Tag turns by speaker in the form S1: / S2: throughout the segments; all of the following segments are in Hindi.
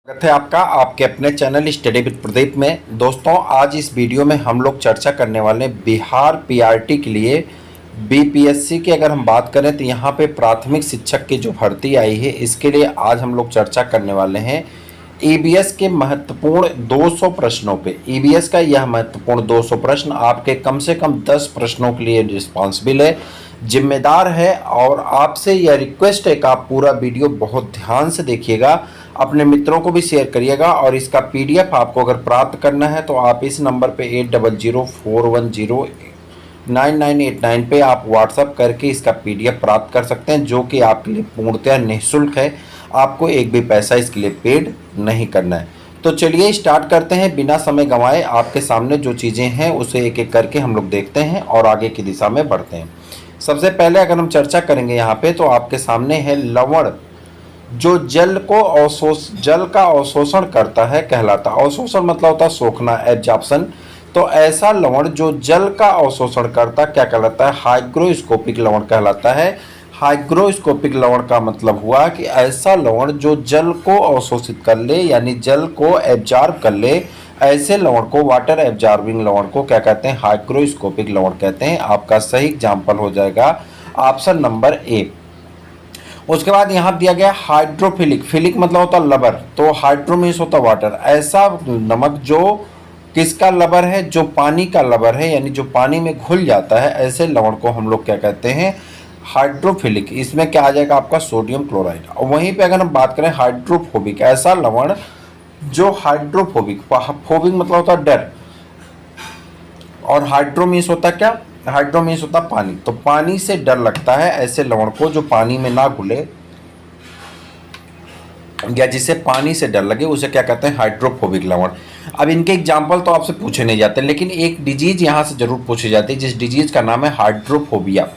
S1: स्वागत है आपका आपके अपने चैनल स्टडी विद प्रदीप में। दोस्तों, आज इस वीडियो में हम लोग चर्चा करने वाले हैं बिहार पीआरटी के लिए बीपीएससी की। अगर हम बात करें तो यहाँ पे प्राथमिक शिक्षक की जो भर्ती आई है, इसके लिए आज हम लोग चर्चा करने वाले हैं ईबीएस के महत्वपूर्ण 200 प्रश्नों पे। ईबीएस का यह महत्वपूर्ण 200 प्रश्न आपके कम से कम 10 प्रश्नों के लिए रिस्पॉन्सिबल है, जिम्मेदार है। और आपसे यह रिक्वेस्ट है कि आप पूरा वीडियो बहुत ध्यान से देखिएगा, अपने मित्रों को भी शेयर करिएगा। और इसका पीडीएफ आपको अगर प्राप्त करना है तो आप इस नंबर पे 8004109989 पे आप व्हाट्सअप करके इसका पीडीएफ प्राप्त कर सकते हैं, जो कि आपके लिए पूर्णतः निःशुल्क है। आपको एक भी पैसा इसके लिए पेड नहीं करना है। तो चलिए स्टार्ट करते हैं बिना समय गंवाए। आपके सामने जो चीज़ें हैं उसे एक एक करके हम लोग देखते हैं और आगे की दिशा में बढ़ते हैं। सबसे पहले अगर हम चर्चा करेंगे यहाँ पे, तो आपके सामने है लवण जो जल का अवशोषण करता है कहलाता है। अवशोषण मतलब होता है सोखना, एब्जॉर्प्शन। तो ऐसा लवण जो जल का अवशोषण करता क्या कहलाता है? हाइग्रोस्कोपिक लवण कहलाता है। हाइग्रोस्कोपिक लवण का मतलब हुआ कि ऐसा लवण जो जल को अवशोषित कर ले, यानी जल को एब्जॉर्ब कर ले, ऐसे लवण को, वाटर एब्जॉर्बिंग लवण को क्या कहते हैं? हाइग्रोस्कोपिक लवण कहते हैं। आपका सही एग्जाम्पल हो जाएगा ऑप्शन नंबर ए। उसके बाद यहाँ दिया गया हाइड्रोफिलिक। फिलिक मतलब होता लबर, तो हाइड्रो मीन्स होता वाटर। ऐसा नमक जो किसका लबर है? जो पानी का लबर है, यानी जो पानी में घुल जाता है, ऐसे लवण को हम लोग क्या कहते हैं? हाइड्रोफिलिक। इसमें क्या आ जाएगा आपका? Sodium chloride. और वहीं पे अगर हम बात करें हाइड्रोफोबिक, ऐसा लवण जो हाइड्रोफोबिक, फोबिक मतलब होता है डर, और हाइड्रो मीन्स होता क्या? हाइड्रो मीन्स होता पानी, तो पानी से डर लगता है ऐसे लवण को जो पानी में ना घुले या जिसे पानी से डर लगे, उसे क्या कहते हैं? हाइड्रोफोबिक लवण। अब इनके एग्जाम्पल तो आपसे पूछे नहीं जाते, लेकिन एक डिजीज यहाँ से जरूर पूछी जाती है, जिस डिजीज का नाम है हाइड्रोफोबिया।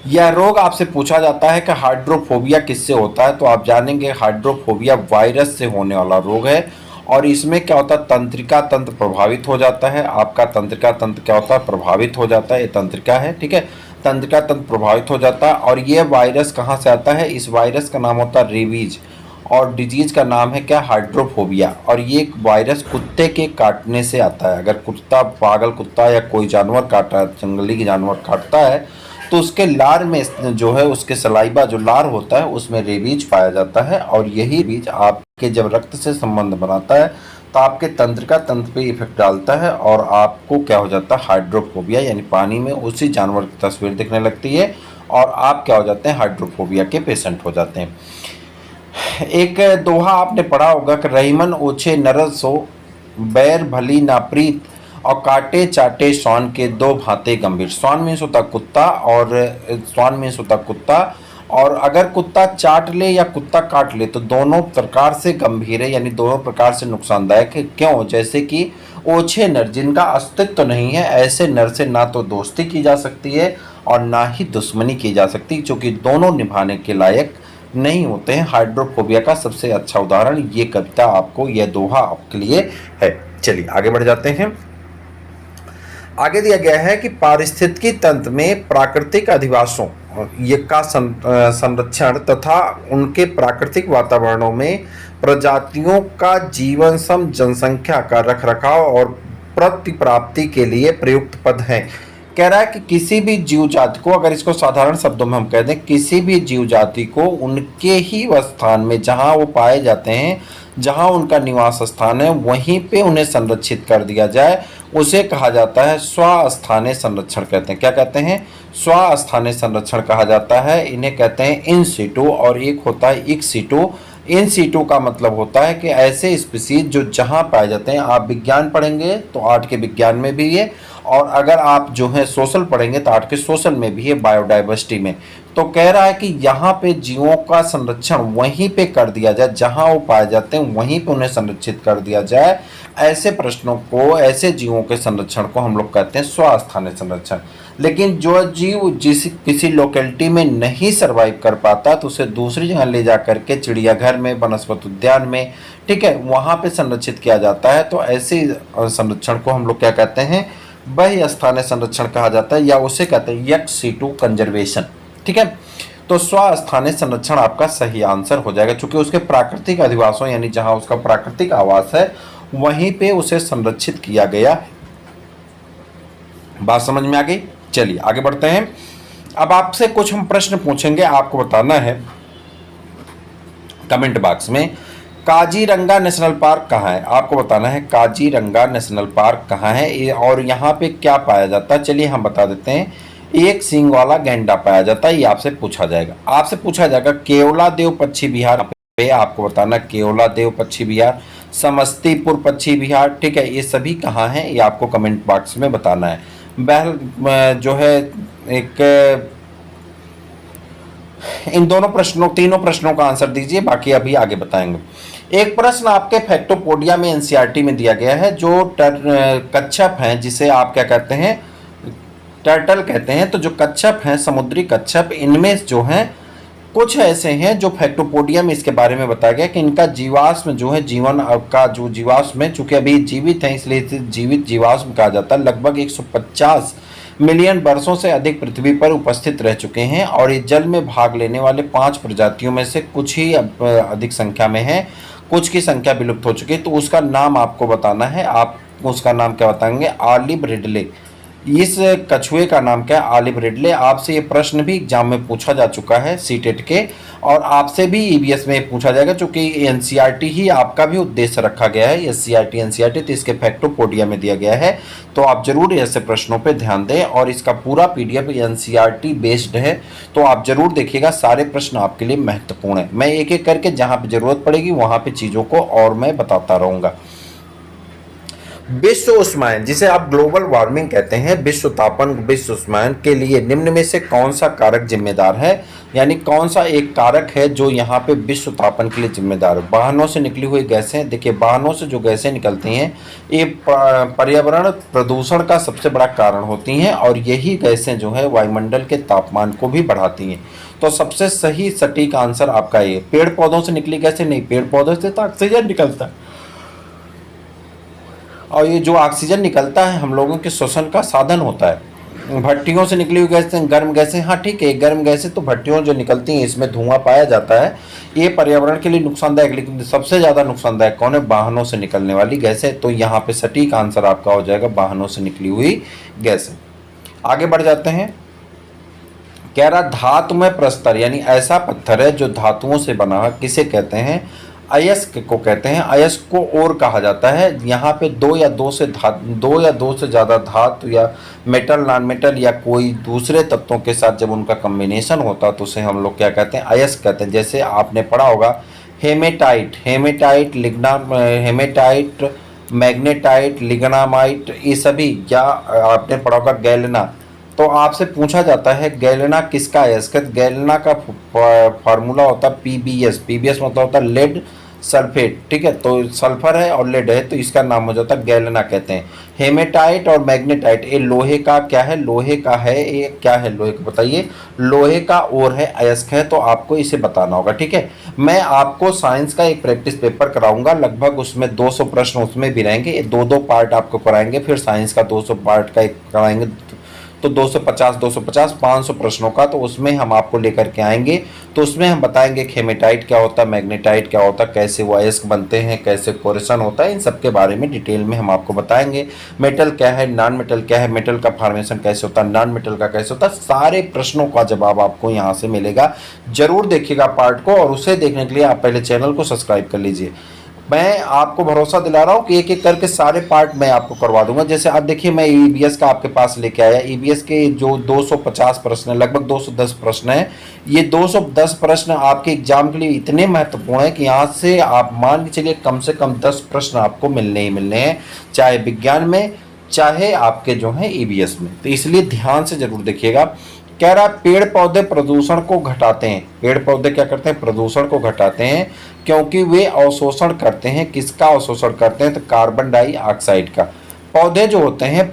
S1: यह रोग आपसे पूछा जाता है कि हाइड्रोफोबिया किससे होता है, तो आप जानेंगे हाइड्रोफोबिया वायरस से होने वाला रोग है। और इसमें क्या होता है? तंत्रिका तंत्र प्रभावित हो जाता है। आपका तंत्रिका तंत्र क्या होता है? प्रभावित हो जाता है। ये तंत्रिका है, ठीक है, तंत्रिका तंत्र प्रभावित हो जाता है। और ये वायरस कहाँ से आता है? इस वायरस का नाम होता है रेबीज, और डिजीज का नाम है क्या? हाइड्रोफोबिया। और ये वायरस कुत्ते के काटने से आता है। अगर कुत्ता, पागल कुत्ता या कोई जानवर काटा है, जंगली जानवर काटता है, तो उसके लार में जो है, उसके सलाइबा जो लार होता है, उसमें रेबीज पाया जाता है। और यही बीज आपके जब रक्त से संबंध बनाता है तो आपके तंत्रिका तंत्र पे इफेक्ट डालता है, और आपको क्या हो जाता है? हाइड्रोफोबिया, यानी पानी में उसी जानवर की तस्वीर दिखने लगती है और आप क्या हो जाते हैं? हाइड्रोफोबिया के पेशेंट हो जाते हैं। एक दोहा आपने पढ़ा होगा कि रहीमन ओछे नरद सो, बैर भली ना प्रीत, और काटे चाटे श्वान के दो भांते गंभीर। श्वान मीन्स होता कुत्ता, और श्वान मीन्स होता कुत्ता। और अगर कुत्ता चाट ले या कुत्ता काट ले तो दोनों प्रकार से गंभीर है, यानी दोनों प्रकार से नुकसानदायक है। क्यों? जैसे कि ओछे नर, जिनका अस्तित्व तो नहीं है, ऐसे नर से ना तो दोस्ती की जा सकती है और ना ही दुश्मनी की जा सकती, क्योंकि दोनों निभाने के लायक नहीं होते हैं। हाइड्रोफोबिया का सबसे अच्छा उदाहरण ये कविता आपको, यह दोहा आपके लिए है। चलिए आगे बढ़ जाते हैं। आगे दिया गया है कि पारिस्थितिकी तंत्र में प्राकृतिक अधिवासों ये का संरक्षण तथा उनके प्राकृतिक वातावरणों में प्रजातियों का जीवन सम जनसंख्या का रखरखाव और प्रतिप्राप्ति के लिए प्रयुक्त पद हैं। कह रहा है कि किसी भी जीव जाति को, अगर इसको साधारण शब्दों में हम कह दें, किसी भी जीव जाति को उनके ही स्थान में जहाँ वो पाए जाते हैं, जहाँ उनका निवास स्थान है, वहीं पे उन्हें संरक्षित कर दिया जाए, उसे कहा जाता है स्वस्थानीय संरक्षण कहते हैं। क्या कहते हैं? स्वस्थानीय संरक्षण कहा जाता है। इन्हें कहते हैं इन सीटू, और एक होता है इक सीटू। इन सीटू का मतलब होता है कि ऐसे स्पीसीज जो जहाँ पाए जाते हैं। आप विज्ञान पढ़ेंगे तो आर्ट के विज्ञान में भी है, और अगर आप जो है सोशल पढ़ेंगे तो आर्ट के सोशल में भी है, बायोडाइवर्सिटी में। तो कह रहा है कि यहाँ पे जीवों का संरक्षण वहीं पे कर दिया जाए, जहाँ वो पाए जाते हैं वहीं पे उन्हें संरक्षित कर दिया जाए। ऐसे प्रश्नों को, ऐसे जीवों के संरक्षण को हम लोग कहते हैं स्वस्थानीय संरक्षण। लेकिन जो जीव किसी लोकेलिटी में नहीं सर्वाइव कर पाता, तो उसे दूसरी जगह ले जा करके चिड़ियाघर में, वनस्पति उद्यान में, ठीक है, वहाँ पे संरक्षित किया जाता है। तो ऐसे संरक्षण को हम लोग क्या कहते हैं? बहिस्थानीय संरक्षण कहा जाता है, या उसे कहते हैं एक्स सीटू कंजर्वेशन, ठीक है। तो स्वस्थानीय संरक्षण आपका सही आंसर हो जाएगा, क्योंकि उसके प्राकृतिक अधिवासों यानी जहां उसका प्राकृतिक आवास है वहीं पे उसे संरक्षित किया गया। बात समझ में आ गई? चलिए आगे बढ़ते हैं। अब आपसे कुछ हम प्रश्न पूछेंगे, आपको बताना है कमेंट बॉक्स में काजीरंगा नेशनल पार्क कहाँ है। आपको बताना है काजीरंगा नेशनल पार्क कहाँ है और यहाँ पे क्या पाया जाता है। चलिए हम बता देते हैं, एक सींग वाला गैंडा पाया जाता है, ये आपसे पूछा जाएगा। आपसे पूछा जाएगा केवलादेव पश्चिम बिहार पे, आपको बताना केवलादेव पश्चिम बिहार, समस्तीपुर पश्चिम बिहार, ठीक है, ये सभी कहाँ हैं ये आपको कमेंट बॉक्स में बताना है। बहल जो है एक इन दोनों प्रश्नों तीनों प्रश्नों का आंसर दीजिए, बाकी अभी आगे बताएंगे। एक प्रश्न आपके फैक्टोपोडिया में एनसीईआरटी में दिया गया है, जो कच्छप हैं जिसे आप क्या कहते हैं, टर्टल कहते हैं। तो जो कच्छप हैं, समुद्री कच्छप, इनमें जो हैं कुछ ऐसे हैं जो फैक्टोपोडिया में इसके बारे में बताया गया कि इनका जीवाश्म जो है, जीवन का जो जीवाश्म है, चूंकि अभी जीवित है इसलिए इसे जीवित जीवाश्म कहा जाता है, लगभग 150 मिलियन वर्षों से अधिक पृथ्वी पर उपस्थित रह चुके हैं और ये जल में भाग लेने वाले 5 प्रजातियों में से कुछ ही अधिक संख्या में है, कुछ की संख्या विलुप्त हो चुकी है। तो उसका नाम आपको बताना है, आप उसका नाम क्या बताएंगे, ऑलिव रिडले। इस कछुए का नाम क्या है, ऑलिव रिडले। आपसे ये प्रश्न भी एग्जाम में पूछा जा चुका है सीटेट के, और आपसे भी ईवीएस में पूछा जाएगा, क्योंकि एनसीईआरटी ही आपका भी उद्देश्य रखा गया है, एससीईआरटी एनसीईआरटी, तो इसके फैक्टोपोडिया में दिया गया है। तो आप जरूर ऐसे प्रश्नों पे ध्यान दें, और इसका पूरा पीडीएफ एनसीईआरटी बेस्ड है, तो आप जरूर देखिएगा, सारे प्रश्न आपके लिए महत्वपूर्ण है। मैं एक एक करके जहाँ पे जरूरत पड़ेगी वहाँ पे चीज़ों को और मैं बताता रहूँगा। विश्व उष्मायन, जिसे आप ग्लोबल वार्मिंग कहते हैं, विश्व तापन, विश्व उष्मायन के लिए निम्न में से कौन सा कारक जिम्मेदार है, यानी कौन सा एक कारक है जो यहाँ पे विश्व तापन के लिए जिम्मेदार है। वाहनों से निकली हुई गैसें, देखिए वाहनों से जो गैसें निकलती हैं ये पर्यावरण प्रदूषण का सबसे बड़ा कारण होती हैं, और यही गैसें जो है वायुमंडल के तापमान को भी बढ़ाती हैं। तो सबसे सही सटीक आंसर आपका ये। पेड़ पौधों से निकली गैसें नहीं, पेड़ पौधों से तो ऑक्सीजन निकलता है, और ये जो ऑक्सीजन निकलता है हम लोगों के श्वसन का साधन होता है। भट्टियों से निकली हुई गैसें, गर्म गैसें, हाँ ठीक है, गर्म गैसें तो भट्टियों जो निकलती हैं इसमें धुआं पाया जाता है, ये पर्यावरण के लिए नुकसानदायक, लेकिन सबसे ज़्यादा नुकसानदायक कौन है, वाहनों से निकलने वाली गैसें। तो यहाँ पे सटीक आंसर आपका हो जाएगा वाहनों से निकली हुई गैसें। आगे बढ़ जाते हैं। कह रहा धातुमय प्रस्तर, यानी ऐसा पत्थर है जो धातुओं से बना है, किसे कहते हैं, अयस्क को कहते हैं। अयस्क को और कहा जाता है। यहाँ पे दो या दो से ज़्यादा धातु या मेटल, नॉन मेटल या कोई दूसरे तत्वों के साथ जब उनका कम्बिनेशन होता है तो उसे हम लोग क्या कहते हैं, अयस्क कहते हैं। जैसे आपने पढ़ा होगा हेमेटाइट, हेमेटाइट, मैग्नेटाइट, लिग्नामाइट, ये सभी, क्या आपने पढ़ा होगा गैलेना। तो आपसे पूछा जाता है गैलेना किसका अयस्क है, गैलेना का फार्मूला होता है पीबीएस। पीबीएस मतलब होता है लेड सल्फेट, ठीक है, तो सल्फर है और लेड है, तो इसका नाम हो जाता है गैलेना कहते हैं। हेमेटाइट और मैग्नेटाइट, ये लोहे का क्या है, लोहे का है, ये क्या है, लोहे का बताइए, लोहे का और है, अयस्क है, तो आपको इसे बताना होगा, ठीक है। मैं आपको साइंस का एक प्रैक्टिस पेपर कराऊंगा, लगभग उसमें 200 प्रश्न उसमें भी रहेंगे, ये 2-2 पार्ट आपको कराएंगे, फिर साइंस का 200 पार्ट का एक कराएंगे, तो 250 500 प्रश्नों का, तो उसमें हम आपको लेकर के आएंगे। तो उसमें हम बताएंगे हेमेटाइट क्या होता है, मैग्नेटाइट क्या होता है, कैसे वो अयस्क बनते हैं, कैसे कोरेशन होता है, इन सब के बारे में डिटेल में हम आपको बताएंगे। मेटल क्या है, नॉन मेटल क्या है, मेटल का फॉर्मेशन कैसे होता है, नॉन मेटल का कैसे होता है, सारे प्रश्नों का जवाब आपको यहाँ से मिलेगा। जरूर देखिएगा पार्ट को, और उसे देखने के लिए आप पहले चैनल को सब्सक्राइब कर लीजिए। मैं आपको भरोसा दिला रहा हूँ कि एक एक करके सारे पार्ट मैं आपको करवा दूंगा। जैसे आप देखिए, मैं ईबीएस का आपके पास लेके आया। ईबीएस के जो 250 प्रश्न है, लगभग 210 प्रश्न है। ये 210 प्रश्न आपके एग्जाम के लिए इतने महत्वपूर्ण है कि यहाँ से आप मान के चलिए कम से कम 10 प्रश्न आपको मिलने ही मिलने हैं, चाहे विज्ञान में, चाहे आपके जो है ईबीएस में। तो इसलिए ध्यान से जरूर देखिएगा। कह रहा पेड़ पौधे प्रदूषण को घटाते हैं। पेड़ पौधे क्या करते हैं, प्रदूषण को घटाते हैं, क्योंकि वे अवशोषण करते हैं। किसका अवशोषण करते हैं, तो कार्बन डाइऑक्साइड का। पौधे जो होते हैं,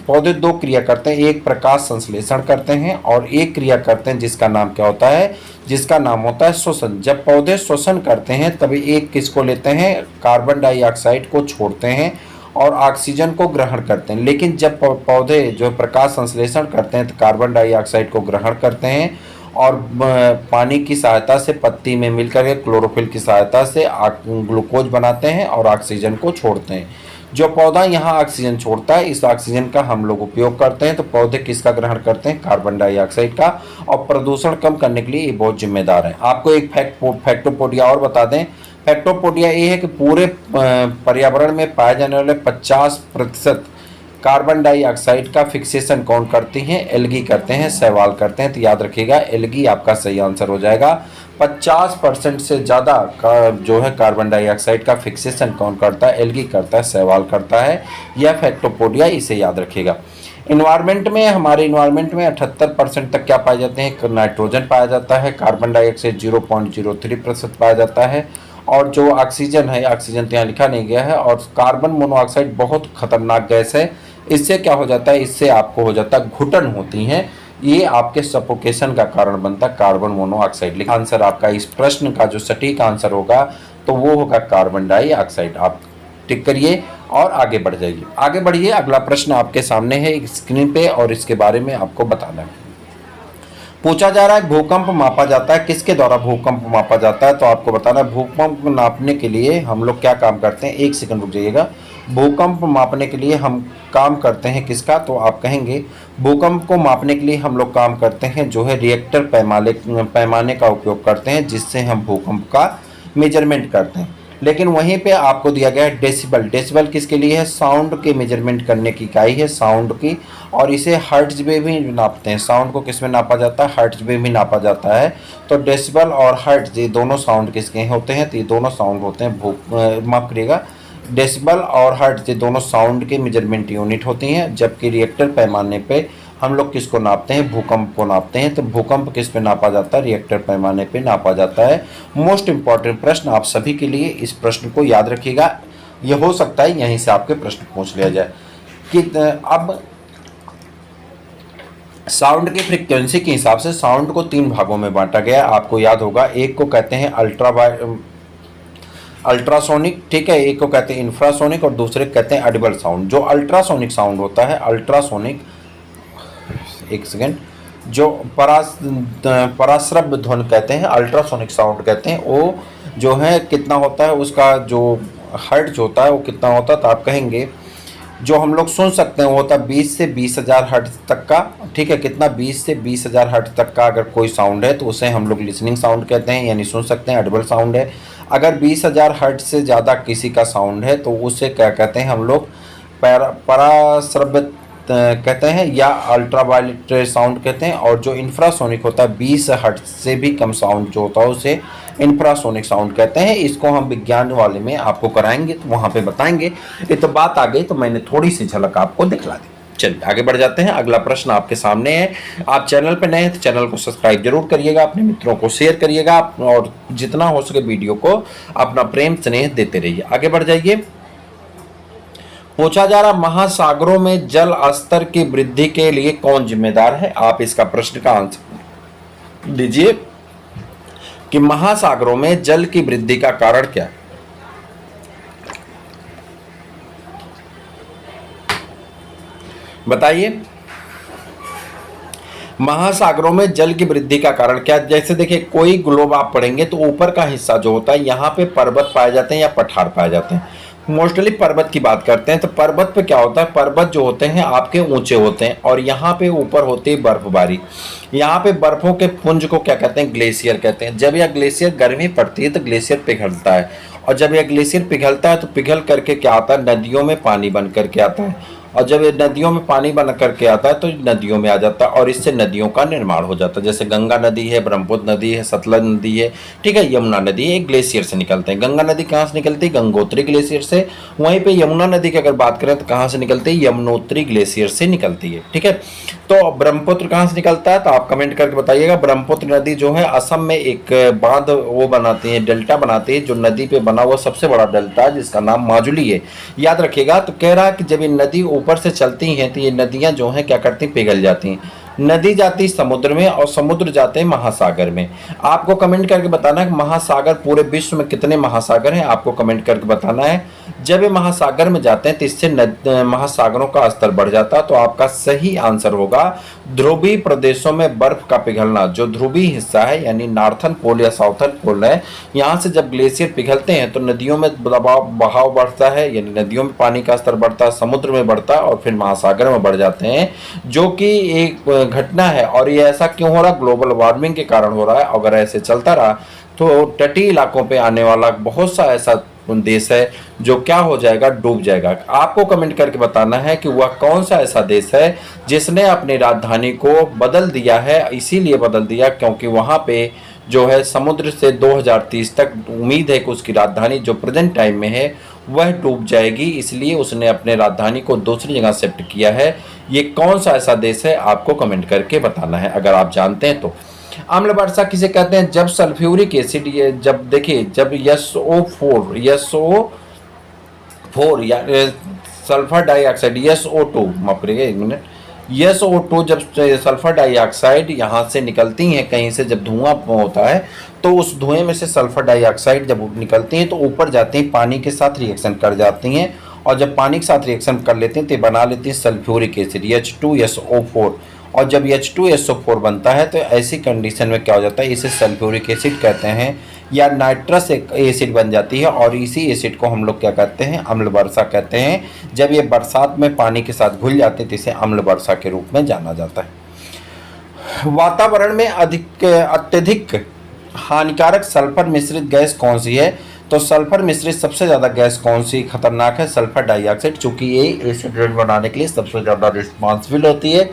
S1: पौधे 2 क्रिया करते हैं, एक प्रकाश संश्लेषण करते हैं और एक क्रिया करते हैं जिसका नाम क्या होता है, जिसका नाम होता है श्वसन। जब पौधे श्वसन करते हैं तभी एक किसको लेते हैं, कार्बन डाइऑक्साइड को छोड़ते हैं और ऑक्सीजन को ग्रहण करते हैं। लेकिन जब पौधे जो प्रकाश संश्लेषण करते हैं तो कार्बन डाइऑक्साइड को ग्रहण करते हैं और पानी की सहायता से पत्ती में मिलकर के क्लोरोफिल की सहायता से ग्लूकोज बनाते हैं और ऑक्सीजन को छोड़ते हैं। जो पौधा यहाँ ऑक्सीजन छोड़ता है, इस ऑक्सीजन का हम लोग उपयोग करते हैं। तो पौधे किसका ग्रहण करते हैं? कार्बन डाइऑक्साइड का। और प्रदूषण कम करने के लिए ये बहुत जिम्मेदार है। आपको एक फैक्टोपोडिया और बता दें। फैक्टोपोडिया ये है कि पूरे पर्यावरण में पाए जाने वाले 50% कार्बन डाइऑक्साइड का फिक्सेशन कौन करती हैं? एल्गी करते हैं, शैवाल करते हैं। तो याद रखिएगा, एल्गी आपका सही आंसर हो जाएगा। 50% से ज़्यादा का जो है कार्बन डाइऑक्साइड का फिक्सेशन कौन करता है? एल्गी करता है, शैवाल करता है। यह फैक्टोपोडिया, इसे याद रखिएगा। इन्वायरमेंट में, हमारे इन्वायरमेंट में 78% तक क्या पाए जाते हैं? नाइट्रोजन पाया जाता है। कार्बन डाइऑक्साइड 0.03% पाया जाता है। और जो ऑक्सीजन है, ऑक्सीजन तो यहाँ लिखा नहीं गया है। और कार्बन मोनोऑक्साइड बहुत खतरनाक गैस है। इससे क्या हो जाता है? इससे आपको हो जाता है घुटन होती हैं। ये आपके सफोकेशन का कारण बनता है कार्बन मोनोऑक्साइड। लेकिन आंसर आपका इस प्रश्न का जो सटीक आंसर होगा तो वो होगा कार्बन डाइऑक्साइड। आप टिक करिए और आगे बढ़ जाइए। आगे बढ़िए, अगला प्रश्न आपके सामने है स्क्रीन पे और इसके बारे में आपको बताना है। पूछा जा रहा है भूकंप मापा जाता है, किसके द्वारा भूकंप मापा जाता है? तो आपको बताना है भूकंप नापने के लिए हम लोग क्या काम करते हैं। एक सेकंड रुक जाइएगा। भूकंप मापने के लिए हम काम करते हैं किसका? तो आप कहेंगे भूकंप को मापने के लिए हम लोग काम करते हैं जो है रिएक्टर पैमाने का उपयोग करते हैं, जिससे हम भूकंप का मेजरमेंट करते हैं। लेकिन वहीं पे आपको दिया गया है डेसिबल। डेसिबल किसके लिए है? साउंड के मेजरमेंट करने की इकाई है, साउंड की। और इसे हर्ट्ज में भी नापते हैं। साउंड को किस में नापा जाता है? हर्ट्ज में भी नापा जाता है। तो डेसिबल और हर्ट्ज ये दोनों साउंड किसके होते हैं? तो ये दोनों साउंड होते हैं माफ करिएगा, डेसिबल और हर्ट्ज ये दोनों साउंड के मेजरमेंट यूनिट होती हैं। जबकि रिएक्टर पैमाने पे हम लोग किसको नापते हैं? भूकंप को नापते हैं। तो भूकंप किस पे नापा जाता है? रिएक्टर पैमाने पे नापा जाता है। मोस्ट इंपॉर्टेंट प्रश्न आप सभी के लिए, इस प्रश्न को याद रखिएगा। यह हो सकता है यहीं से आपके प्रश्न पूछ लिया जाए कि अब साउंड की फ्रीक्वेंसी के हिसाब से साउंड को 3 भागों में बांटा गया है। आपको याद होगा, एक को कहते हैं अल्ट्रासोनिक, ठीक है, एक को कहते हैं इंफ्रासोनिक और दूसरे कहते हैं ऑडिबल साउंड। जो अल्ट्रासोनिक साउंड होता है, अल्ट्रासोनिक, एक सेकेंड, जो पराश्रव्य ध्वनि कहते हैं, अल्ट्रासोनिक साउंड कहते हैं, वो जो है कितना होता है, उसका जो हर्ट्ज होता है वो कितना होता है? तो आप कहेंगे जो हम लोग सुन सकते हैं वो होता है 20 से 20,000 हर्ट्ज तक का, ठीक है। कितना? 20 से 20,000 हर्ट्ज तक का अगर कोई साउंड है तो उसे हम लोग लिसनिंग साउंड कहते हैं, यानी सुन सकते हैं, ऑडिबल साउंड है। अगर 20,000 हर्ट्ज से ज़्यादा किसी का साउंड है तो उसे क्या कहते हैं? हम लोग पराश्रव्य कहते हैं या अल्ट्रावायलेट साउंड कहते हैं। और जो इंफ्रासोनिक होता है 20 हर्ट्ज से भी कम साउंड जो होता है उसे इंफ्रासोनिक साउंड कहते हैं। इसको हम विज्ञान वाले में आपको कराएंगे तो वहाँ पे बताएंगे। ये तो बात आ गई, तो मैंने थोड़ी सी झलक आपको दिखला दी। चलिए आगे बढ़ जाते हैं। अगला प्रश्न आपके सामने है। आप चैनल पर नए हैं तो चैनल को सब्सक्राइब जरूर करिएगा, अपने मित्रों को शेयर करिएगा और जितना हो सके वीडियो को अपना प्रेम स्नेह देते रहिए। आगे बढ़ जाइए। पूछा जा रहा महासागरों में जल स्तर की वृद्धि के लिए कौन जिम्मेदार है? आप इसका प्रश्न का आंसर दीजिए कि महासागरों में जल की वृद्धि का कारण क्या है? बताइए, महासागरों में जल की वृद्धि का कारण क्या? जैसे देखिए, कोई ग्लोब आप पढ़ेंगे तो ऊपर का हिस्सा जो होता है यहाँ पे पर्वत पाए जाते हैं या पठार पाए जाते हैं। मोस्टली पर्वत की बात करते हैं तो पर्वत पे क्या होता है? पर्वत जो होते हैं आपके ऊंचे होते हैं और यहाँ पे ऊपर होती है बर्फबारी। यहाँ पे बर्फों के पुंज को क्या कहते हैं? ग्लेशियर कहते हैं। जब यह ग्लेशियर गर्मी पड़ती है तो ग्लेशियर पिघलता है और जब यह ग्लेशियर पिघलता है तो पिघल करके क्या आता है? नदियों में पानी बन करके आता है और जब ये नदियों में पानी बन करके आता है तो नदियों में आ जाता है और इससे नदियों का निर्माण हो जाता है। जैसे गंगा नदी है, ब्रह्मपुत्र नदी है, सतलज नदी है, ठीक है, यमुना नदी है, ग्लेशियर से निकलते हैं। गंगा नदी कहाँ से निकलती है? गंगोत्री ग्लेशियर से। वहीं पे यमुना नदी की अगर बात करें तो कहाँ से निकलती है? यमुनोत्री ग्लेशियर से निकलती है, ठीक है। तो ब्रह्मपुत्र कहाँ से निकलता है? तो आप कमेंट करके बताइएगा। ब्रह्मपुत्र नदी जो है असम में एक बांध वो बनाती है, डेल्टा बनाती है, जो नदी पे बना हुआ सबसे बड़ा डेल्टा जिसका नाम माजुली है, याद रखिएगा। तो कह रहा है कि जब ये नदी ऊपर से चलती हैं तो ये नदियां जो हैं क्या करती हैं? पिघल जाती हैं। नदी जाती समुद्र में और समुद्र जाते हैं महासागर में। आपको कमेंट करके बताना है कि महासागर, पूरे विश्व में कितने महासागर हैं, आपको कमेंट करके बताना है। जब ये महासागर में जाते हैं तो इससे महासागरों का स्तर बढ़ जाता है। तो आपका सही आंसर होगा ध्रुवीय प्रदेशों में बर्फ का पिघलना, जो ध्रुवीय हिस्सा है यानी नॉर्थन पोल या साउथर्न पोल है, यहाँ से जब ग्लेशियर पिघलते हैं तो नदियों में दबाव बहाव बढ़ता है, यानी नदियों में पानी का स्तर बढ़ता है, समुद्र में बढ़ता है और फिर महासागर में बढ़ जाते हैं, जो कि एक घटना है। और ये ऐसा क्यों हो रहा है? ग्लोबल वार्मिंग के कारण हो रहा है। अगर ऐसे चलता रहा तो तटीय इलाकों पे आने वाला बहुत सा ऐसा देश है जो क्या हो जाएगा, डूब जाएगा। आपको कमेंट करके बताना है कि वह कौन सा ऐसा देश है जिसने अपनी राजधानी को बदल दिया है। इसीलिए बदल दिया क्योंकि वहां पे जो है समुद्र से 2030 तक उम्मीद है कि उसकी राजधानी जो प्रेजेंट टाइम में है वह डूब जाएगी, इसलिए उसने अपने राजधानी को दूसरी जगह शिफ्ट किया है। ये कौन सा ऐसा देश है आपको कमेंट करके बताना है अगर आप जानते हैं तो। अम्ल वर्षा किसे कहते हैं? जब सल्फ्यूरिक एसिड, ये जब देखिए जब SO4 या सल्फर डाइऑक्साइड SO2, माफ करिएगा एक मिनट, SO2 जब सल्फर डाइऑक्साइड यहाँ से निकलती हैं कहीं से, जब धुआं होता है तो उस धुएं में से सल्फर डाइऑक्साइड जब निकलती हैं तो ऊपर जाती हैं, पानी के साथ रिएक्शन कर जाती हैं, और जब पानी के साथ रिएक्शन कर लेते हैं तो बना लेती हैं सल्फ्यूरिक एसिड H2SO4। और जब H2SO4 बनता है तो ऐसी कंडीशन में क्या हो जाता है, इसे सल्फ्यूरिक एसिड कहते हैं या नाइट्रस एसिड बन जाती है, और इसी एसिड को हम लोग क्या कहते हैं, अम्ल वर्षा कहते हैं। जब ये बरसात में पानी के साथ घुल जाते हैं तो इसे अम्ल वर्षा के रूप में जाना जाता है। वातावरण में अत्यधिक हानिकारक सल्फर मिश्रित गैस कौन सी है? तो सल्फर मिश्रित सबसे ज़्यादा गैस कौन सी खतरनाक है? सल्फर डाइऑक्साइड, चूंकि ये एसिड रेन बनाने के लिए सबसे ज़्यादा रिस्पॉन्सिबल होती है,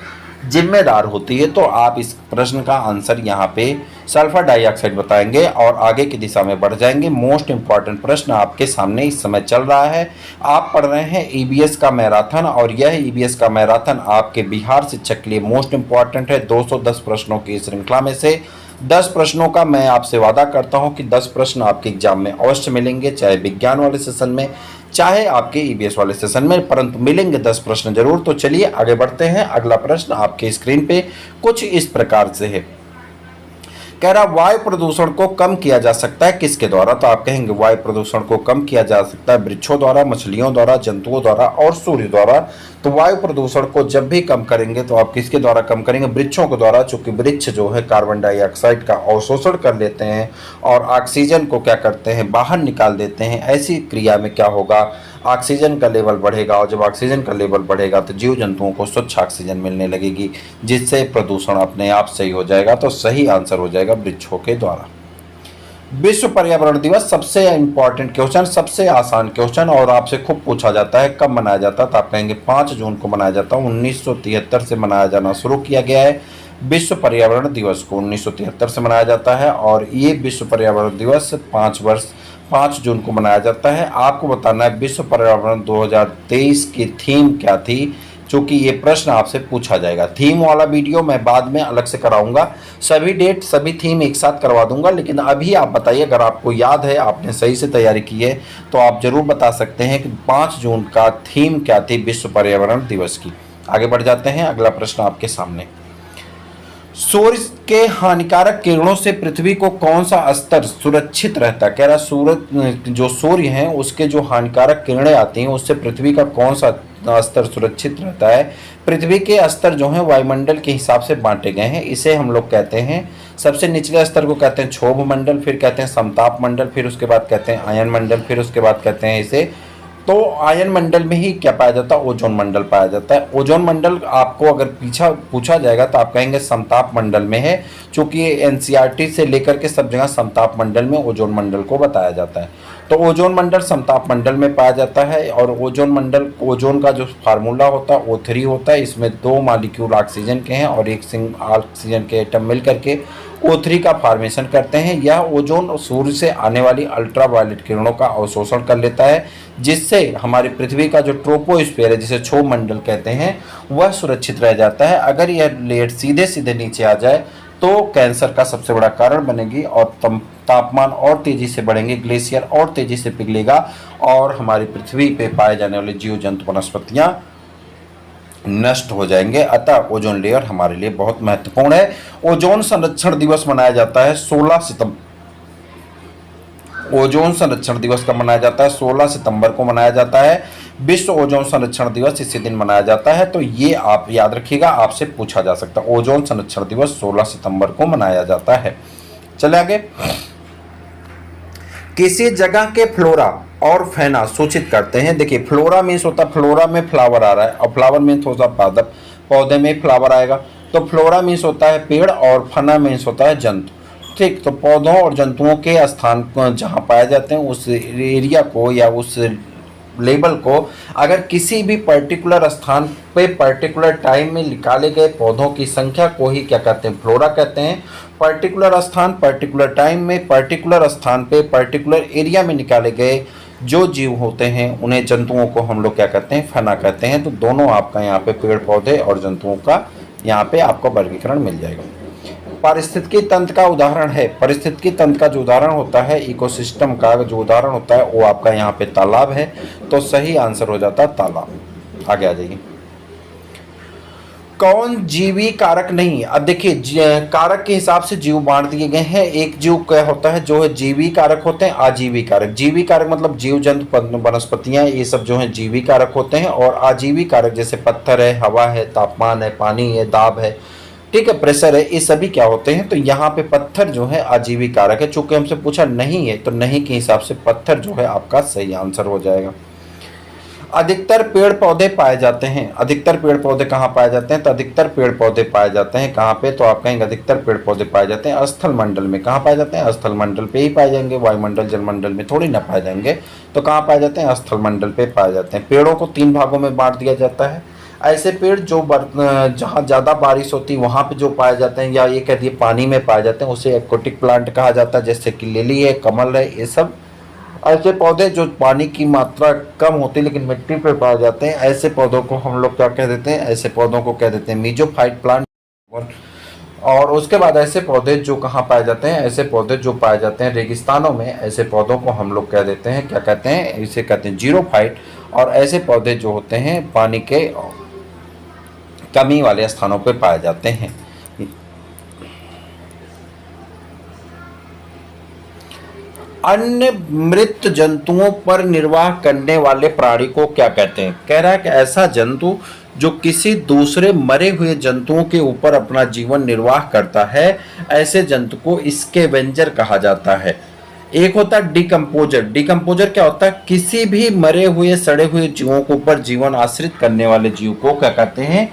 S1: जिम्मेदार होती है। तो आप इस प्रश्न का आंसर यहाँ पे सल्फर डाइऑक्साइड बताएंगे और आगे की दिशा में बढ़ जाएंगे। मोस्ट इंपॉर्टेंट प्रश्न आपके सामने इस समय चल रहा है। आप पढ़ रहे हैं ईबीएस का मैराथन, और यह ईबीएस का मैराथन आपके बिहार शिक्षक के लिए मोस्ट इंपॉर्टेंट है। 210 प्रश्नों की श्रृंखला में से 10 प्रश्नों का मैं आपसे वादा करता हूं कि 10 प्रश्न आपके एग्जाम में अवश्य मिलेंगे, चाहे विज्ञान वाले सेशन में चाहे आपके ईबीएस वाले सेशन में, परंतु मिलेंगे 10 प्रश्न जरूर। तो चलिए आगे बढ़ते हैं। अगला प्रश्न आपके स्क्रीन पे कुछ इस प्रकार से है, कह रहा वायु प्रदूषण को कम किया जा सकता है किसके द्वारा? तो आप कहेंगे वायु प्रदूषण को कम किया जा सकता है वृक्षों द्वारा, मछलियों द्वारा, जंतुओं द्वारा और सूर्य द्वारा। तो वायु प्रदूषण को जब भी कम करेंगे तो आप किसके द्वारा कम करेंगे? वृक्षों के द्वारा, चूंकि वृक्ष जो है कार्बन डाइऑक्साइड का अवशोषण कर लेते हैं और ऑक्सीजन को क्या करते हैं, बाहर निकाल देते हैं। ऐसी क्रिया में क्या होगा, ऑक्सीजन का लेवल बढ़ेगा, और जब ऑक्सीजन का लेवल बढ़ेगा तो जीव जंतुओं को स्वच्छ ऑक्सीजन मिलने लगेगी, जिससे प्रदूषण अपने आप सही हो जाएगा। तो सही आंसर हो जाएगा वृक्षों के द्वारा। विश्व पर्यावरण दिवस, सबसे इंपॉर्टेंट क्वेश्चन, सबसे आसान क्वेश्चन, और आपसे खूब पूछा जाता है कब मनाया जाता है? तो आप कहेंगे 5 जून को मनाया जाता है। 1973 से मनाया जाना शुरू किया गया है। विश्व पर्यावरण दिवस को 1973 से मनाया जाता है, और ये विश्व पर्यावरण दिवस 5 जून को मनाया जाता है। आपको बताना है विश्व पर्यावरण 2023 की थीम क्या थी, चूंकि ये प्रश्न आपसे पूछा जाएगा। थीम वाला वीडियो मैं बाद में अलग से कराऊंगा, सभी डेट सभी थीम एक साथ करवा दूंगा। लेकिन अभी आप बताइए, अगर आपको याद है, आपने सही से तैयारी की है, तो आप जरूर बता सकते हैं कि 5 जून का थीम क्या थी विश्व पर्यावरण दिवस की। आगे बढ़ जाते हैं, अगला प्रश्न आपके सामने, सूर्य के हानिकारक किरणों से पृथ्वी को कौन सा स्तर सुरक्षित रहता है? कह रहा सूरज, जो सूर्य है उसके जो हानिकारक किरणें आती हैं उससे पृथ्वी का कौन सा स्तर सुरक्षित रहता है? पृथ्वी के स्तर जो हैं वायुमंडल के हिसाब से बांटे गए हैं। इसे हम लोग कहते हैं, सबसे निचले स्तर को कहते हैं क्षोभ मंडल, फिर कहते हैं समताप मंडल, फिर उसके बाद कहते हैं आयन मंडल, फिर उसके बाद कहते हैं इसे, तो आयन मंडल में ही क्या पाया जाता है? ओजोन मंडल पाया जाता है। ओजोन मंडल आपको अगर पीछा पूछा जाएगा तो आप कहेंगे समताप मंडल में है, चूंकि एनसीईआरटी से लेकर के सब जगह समताप मंडल में ओजोन मंडल को बताया जाता है। तो ओजोन मंडल समताप मंडल में पाया जाता है, और ओजोन मंडल, ओजोन का जो फार्मूला होता है O3 होता है। इसमें 2 मॉलिक्यूल ऑक्सीजन के हैं और एक ऑक्सीजन के एटम मिल करके O3 का फॉर्मेशन करते हैं। यह ओजोन सूर्य से आने वाली अल्ट्रावायलेट किरणों का अवशोषण कर लेता है, जिससे हमारी पृथ्वी का जो ट्रोपोस्फीयर है, जिसे क्षोभ मंडल कहते हैं, वह सुरक्षित रह जाता है। अगर यह लेयर सीधे सीधे नीचे आ जाए तो कैंसर का सबसे बड़ा कारण बनेगी, और तापमान और तेजी से बढ़ेंगे, ग्लेशियर और तेजी से पिघलेगा, और हमारी पृथ्वी पे पाए जाने वाले जीव जंतु वनस्पतियां नष्ट हो जाएंगे। अतः ओजोन लेयर हमारे लिए बहुत महत्वपूर्ण है। ओजोन संरक्षण दिवस मनाया जाता है 16 सितंबर। ओजोन संरक्षण दिवस कब मनाया जाता है? 16 सितंबर को मनाया जाता है। विश्व ओजोन संरक्षण दिवस इसी दिन मनाया जाता है, तो ये आप याद रखिएगा, आपसे पूछा जा सकता है। ओजोन संरक्षण दिवस 16 सितंबर को मनाया जाता है। चले आगे। किसी जगह के फ्लोरा और फैना सूचित करते हैं। देखिए फ्लोरा मीन्स होता है, फ्लोरा में फ्लावर आ रहा है और फ्लावर मीन्स होता है पादप, पौधे में फ्लावर आएगा। तो फ्लोरा मीन्स होता है पेड़ और फना मीन्स होता है जंतु। ठीक, तो पौधों और जंतुओं के स्थान जहाँ पाए जाते हैं उस एरिया को या उस लेबल को अगर किसी भी पर्टिकुलर स्थान पे पर्टिकुलर टाइम में निकाले गए पौधों की संख्या को ही क्या कहते हैं, फ्लोरा कहते हैं। पर्टिकुलर स्थान पर्टिकुलर टाइम में पर्टिकुलर स्थान पे पर्टिकुलर एरिया में निकाले गए जो जीव होते हैं उन्हें जंतुओं को हम लोग क्या कहते हैं, फना कहते हैं। तो दोनों आपका यहाँ पे पेड़ पौधे और जंतुओं का यहाँ पे आपको वर्गीकरण मिल जाएगा। पारिस्थितिकी तंत्र का उदाहरण है, पारिस्थितिकी तंत्र का जो उदाहरण होता है, इकोसिस्टम का जो उदाहरण होता है वो आपका यहाँ पे तालाब है। तो सही आंसर हो जाता है तालाब। आगे आ जाइए। कौन जीवी कारक नहीं। अब देखिए कारक के हिसाब से जीव बांट दिए गए हैं। एक जीव क्या होता है, जो है जीवी कारक होते हैं, आजीवी कारक। जीवी कारक मतलब जीव जंतु वनस्पतियां, ये सब जो है जीवी कारक होते हैं। और आजीवी कारक जैसे पत्थर है, हवा है, तापमान है, पानी है, दाब है, ठीक है, प्रेशर है, ये सभी क्या होते हैं। तो यहाँ पे पत्थर जो है आजीवी कारक है। चूंकि हमसे पूछा नहीं है तो नहीं के हिसाब से पत्थर जो है आपका सही आंसर हो जाएगा। अधिकतर पेड़ पौधे पाए जाते हैं। अधिकतर पेड़ पौधे कहाँ पाए जाते हैं, तो अधिकतर पेड़ पौधे पाए जाते हैं कहाँ पे, तो आप कहेंगे अधिकतर पेड़ पौधे पाए जाते हैं स्थल मंडल में। कहाँ पाए जाते हैं, स्थल मंडल पे ही पाए जाएंगे, वायुमंडल जलमंडल में थोड़ी ना पाए जाएंगे। तो कहाँ पाए जाते हैं, स्थल मंडल पे पाए जाते हैं। पेड़ों को 3 भागों में बांट दिया जाता है। ऐसे पेड़ जो जहाँ ज़्यादा बारिश होती है वहाँ पे जो पाए जाते हैं, या ये कह दिए पानी में पाए जाते हैं, उसे एक्वाटिक प्लांट कहा जाता है। जैसे कि लिली है, कमल है, ये सब ऐसे पौधे जो पानी की मात्रा कम होती है लेकिन मिट्टी पे पाए जाते हैं, ऐसे पौधों को हम लोग क्या कह देते हैं, ऐसे पौधों को कह देते हैं मीजोफाइट प्लांट। और उसके बाद ऐसे पौधे जो कहाँ पाए जाते हैं, ऐसे पौधे जो पाए जाते हैं रेगिस्तानों में, ऐसे पौधों को हम लोग कह देते हैं, क्या कहते हैं, इसे कहते हैं जीरोफाइट। और ऐसे पौधे जो होते हैं पानी के कमी वाले स्थानों पे पाए जाते हैं। अन्य मृत जंतुओं पर निर्वाह करने वाले प्राणी को क्या कहते हैं। कह रहा है कि ऐसा जंतु जो किसी दूसरे मरे हुए जंतुओं के ऊपर अपना जीवन निर्वाह करता है, ऐसे जंतु को स्कैवेंजर कहा जाता है। एक होता है डिकम्पोजर। डिकम्पोजर क्या होता है, किसी भी मरे हुए सड़े हुए जीवों के ऊपर जीवन आश्रित करने वाले जीव को क्या कहते हैं,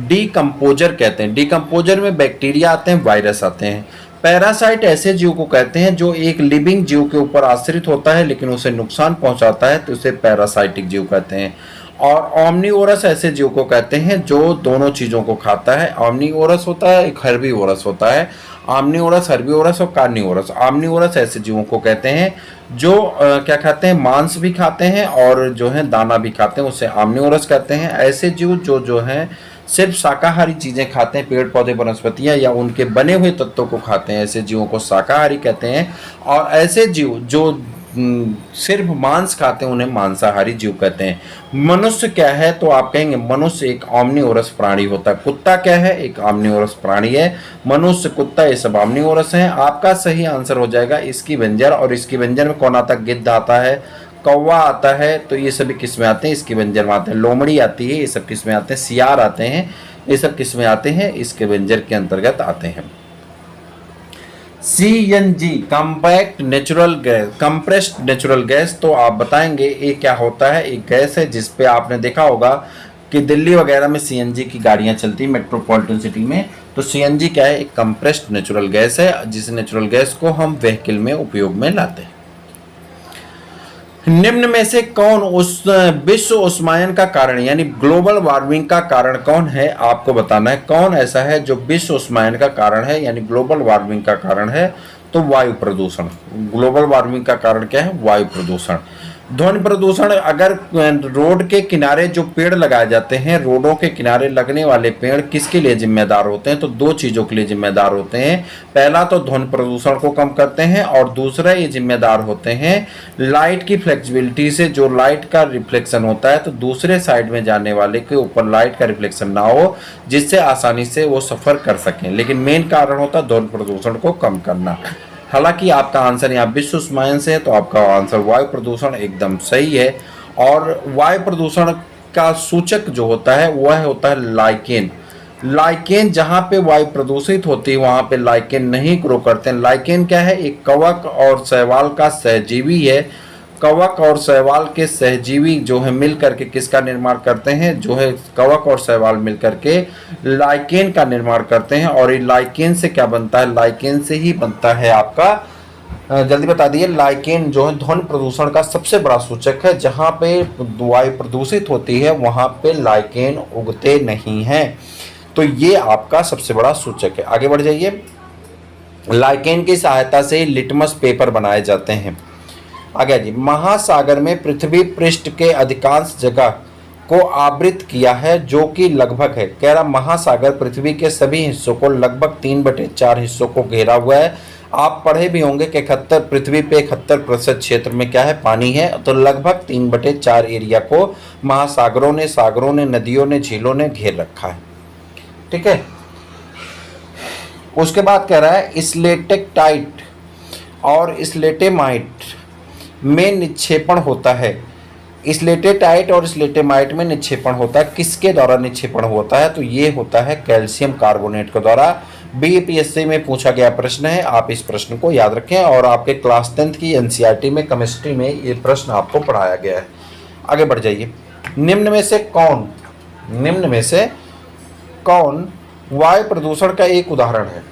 S1: डिकम्पोजर कहते हैं। डिकम्पोजर में बैक्टीरिया आते हैं, वायरस आते हैं। पैरासाइट ऐसे जीव को कहते हैं जो एक लिविंग जीव के ऊपर आश्रित होता है लेकिन उसे नुकसान पहुंचाता है, तो उसे पैरासाइटिक जीव कहते हैं। और ओमनीवोरस ऐसे जीव को कहते हैं जो दोनों चीजों को खाता है। ओमनीवोरस होता है, एक हर्बीवोरस होता है। आमनीवोरस, हर्बीवोरस और कार्निवोरस। आमनीवोरस ऐसे जीवों को कहते हैं जो क्या खाते हैं, मांस भी खाते हैं और जो है दाना भी खाते हैं, उसे आमनीवोरस कहते हैं। ऐसे जीव जो है सिर्फ शाकाहारी चीजें खाते हैं, पेड़ पौधे वनस्पतियां या उनके बने हुए तत्वों को खाते हैं, ऐसे जीवों को शाकाहारी कहते हैं। और ऐसे जीव जो सिर्फ मांस खाते हैं उन्हें मांसाहारी जीव कहते हैं। मनुष्य क्या है, तो आप कहेंगे मनुष्य एक ओमनीवोरस प्राणी होता है। कुत्ता क्या है, एक ओमनीवोरस प्राणी है। मनुष्य, कुत्ता, ये सब ओमनीवोरस हैं। आपका सही आंसर हो जाएगा स्कैवेंजर। और स्कैवेंजर में कौन आता है, गिद्ध आता है, कौवा आता है, तो ये सभी किस्में आते हैं स्कैवेंजर में आते हैं। लोमड़ी आती है, ये सब किस्में आते हैं। सियार आते हैं, ये सब किस्में आते हैं स्कैवेंजर के अंतर्गत आते हैं। CNG compact natural gas, compressed natural gas, तो आप बताएंगे ये क्या होता है। एक गैस है जिसपे आपने देखा होगा कि दिल्ली वगैरह में CNG की गाड़ियां चलती हैं, मेट्रोपॉलिटन सिटी में। तो CNG क्या है, एक कंप्रेस्ड नेचुरल गैस है, जिस नेचुरल गैस को हम व्हीकल में उपयोग में लाते हैं। निम्न में से कौन उस विश्व उष्मायन का कारण यानी ग्लोबल वार्मिंग का कारण कौन है, आपको बताना है। कौन ऐसा है जो विश्व उष्मायन का कारण है यानी ग्लोबल वार्मिंग का कारण है, तो वायु प्रदूषण। ग्लोबल वार्मिंग का कारण क्या है, वायु प्रदूषण। ध्वनि प्रदूषण, अगर रोड के किनारे जो पेड़ लगाए जाते हैं, रोडों के किनारे लगने वाले पेड़ किसके लिए जिम्मेदार होते हैं, तो 2 चीजों के लिए जिम्मेदार होते हैं। पहला तो ध्वनि प्रदूषण को कम करते हैं और दूसरा ये जिम्मेदार होते हैं लाइट की फ्लेक्सिबिलिटी से। जो लाइट का रिफ्लेक्शन होता है तो दूसरे साइड में जाने वाले के ऊपर लाइट का रिफ्लेक्शन ना हो, जिससे आसानी से वो सफर कर सकें। लेकिन मेन कारण होता है ध्वनि प्रदूषण को कम करना। हालांकि आपका आंसर यहाँ विश्व उष्मायन से है, तो आपका आंसर वायु प्रदूषण एकदम सही है। और वायु प्रदूषण का सूचक जो होता है वह होता है लाइकेन। लाइकेन जहाँ पे वायु प्रदूषित होती है वहाँ पे लाइकेन नहीं ग्रो करते हैं। लाइकेन क्या है? एक कवक और शैवाल का सहजीवी है। कवक और शैवाल के सहजीवी जो है मिल करके किसका निर्माण करते हैं? जो है कवक और शैवाल मिल करके लाइकेन का निर्माण करते हैं। और ये लाइकेन से क्या बनता है? लाइकेन से ही बनता है आपका, जल्दी बता दिए, लाइकेन जो है ध्वनि प्रदूषण का सबसे बड़ा सूचक है। जहाँ पे वायु प्रदूषित होती है वहाँ पे लाइकेन उगते नहीं हैं, तो ये आपका सबसे बड़ा सूचक है। आगे बढ़ जाइए। लाइकेन की सहायता से लिटमस पेपर बनाए जाते हैं। आगे जी, महासागर में पृथ्वी पृष्ठ के अधिकांश जगह को आवृत किया है, जो कि लगभग है। कह रहा महासागर पृथ्वी के सभी हिस्सों को लगभग 3/4 हिस्सों को घेरा हुआ है। आप पढ़े भी होंगे कि 71 पृथ्वी पे 71% क्षेत्र में क्या है? पानी है। तो लगभग 3/4 एरिया को महासागरों ने, सागरों ने, नदियों ने, झीलों ने घेर रखा है। ठीक है। उसके बाद कह रहा है स्लेटेक्टाइट और स्लेटेमाइट में निक्षेपण होता है। स्लेटेटाइट और स्लेटेमाइट में निक्षेपण होता है। किसके द्वारा निक्षेपण होता है? तो ये होता है कैल्शियम कार्बोनेट के द्वारा। बीपीएससी में पूछा गया प्रश्न है, आप इस प्रश्न को याद रखें। और आपके क्लास 10th की एनसीईआरटी में केमिस्ट्री में ये प्रश्न आपको पढ़ाया गया है। आगे बढ़ जाइए। निम्न में से कौन वायु प्रदूषण का एक उदाहरण है?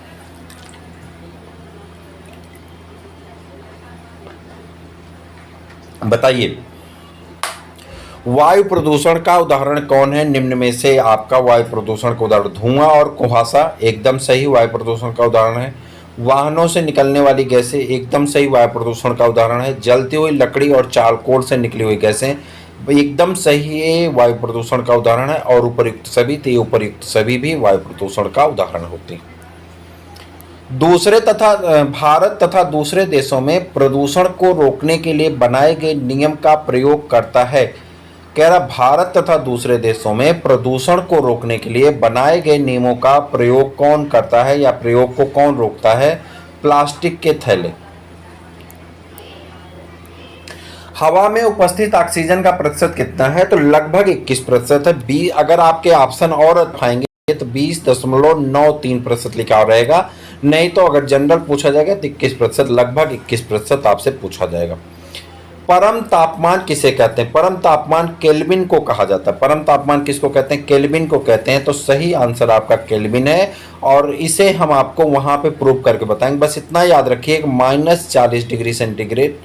S1: बताइए, वायु प्रदूषण का उदाहरण कौन है? निम्न में से आपका वायु प्रदूषण का उदाहरण, धुआं और कुहासा एकदम सही वायु प्रदूषण का उदाहरण है। वाहनों से निकलने वाली गैसें एकदम सही वायु प्रदूषण का उदाहरण है। जलती हुई लकड़ी और चारकोल से निकली हुई गैसें एकदम सही वायु प्रदूषण का उदाहरण है। और उपयुक्त सभी, तो उपयुक्त सभी भी वायु प्रदूषण का उदाहरण होते हैं। भारत तथा दूसरे देशों में प्रदूषण को रोकने के लिए बनाए गए नियम का प्रयोग करता है। कह रहा भारत तथा दूसरे देशों में प्रदूषण को रोकने के लिए बनाए गए नियमों का प्रयोग कौन करता है या प्रयोग को कौन रोकता है? प्लास्टिक के थैले। हवा में उपस्थित ऑक्सीजन का प्रतिशत कितना है? तो लगभग 21% है। अगर आपके ऑप्शन और आएंगे तो 20.93% लिखा हुआ रहेगा। नहीं तो अगर जनरल पूछा जाएगा तो 21%, लगभग 21% आपसे पूछा जाएगा। परम तापमान किसे कहते हैं? परम तापमान केल्विन को कहा जाता है। परम तापमान किसको कहते हैं? केल्विन को कहते हैं। तो सही आंसर आपका केल्विन है। और इसे हम आपको वहां पे प्रूव करके बताएंगे। बस इतना याद रखिए, -40 डिग्री सेंटीग्रेड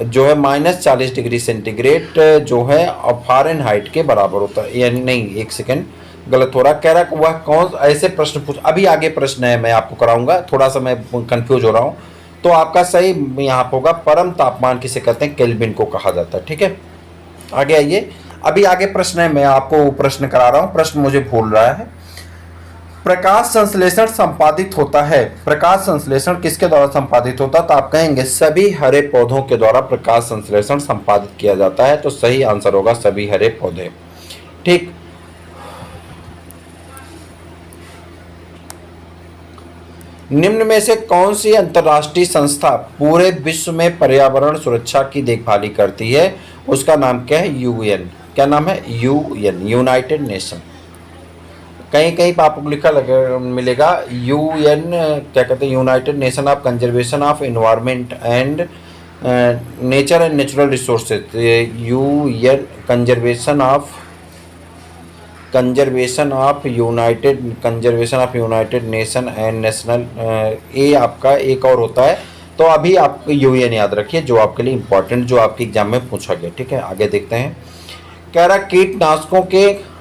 S1: जो है, -40 डिग्री सेंटीग्रेड जो है फ़ारेनहाइट के बराबर होता है। यानी नहीं, एक सेकेंड, गलत हो रहा। कह रहा वह कौन ऐसे प्रश्न पूछ, अभी आगे प्रश्न है मैं आपको कराऊंगा, थोड़ा सा मैं कंफ्यूज हो रहा हूँ। तो आपका सही यहाँ पर होगा, परम तापमान किसे कहते हैं? केल्विन को कहा जाता है। ठीक है, आगे आइए। अभी आगे प्रश्न है, मैं आपको प्रश्न करा रहा हूँ, प्रश्न मुझे भूल रहा है। प्रकाश संश्लेषण संपादित होता है। प्रकाश संश्लेषण किसके द्वारा संपादित होता है? तो आप कहेंगे सभी हरे पौधों के द्वारा प्रकाश संश्लेषण संपादित किया जाता है। तो सही आंसर होगा सभी हरे पौधे। ठीक। निम्न में से कौन सी अंतर्राष्ट्रीय संस्था पूरे विश्व में पर्यावरण सुरक्षा की देखभाली करती है? उसका नाम क्या है? यूएन। क्या नाम है? UN, United nation. कहीं कहीं आपको लिखा मिलेगा यूएन, क्या कहते हैं? United nation of conservation of environment and nature and natural resources. UN conservation of United nation and national, ये आपका एक और होता है। तो अभी आप यूएन याद रखिए, जो आपके लिए इंपॉर्टेंट, जो आपके एग्जाम में पूछा गया। ठीक है, आगे देखते हैं। कह रहा कीटनाशकों के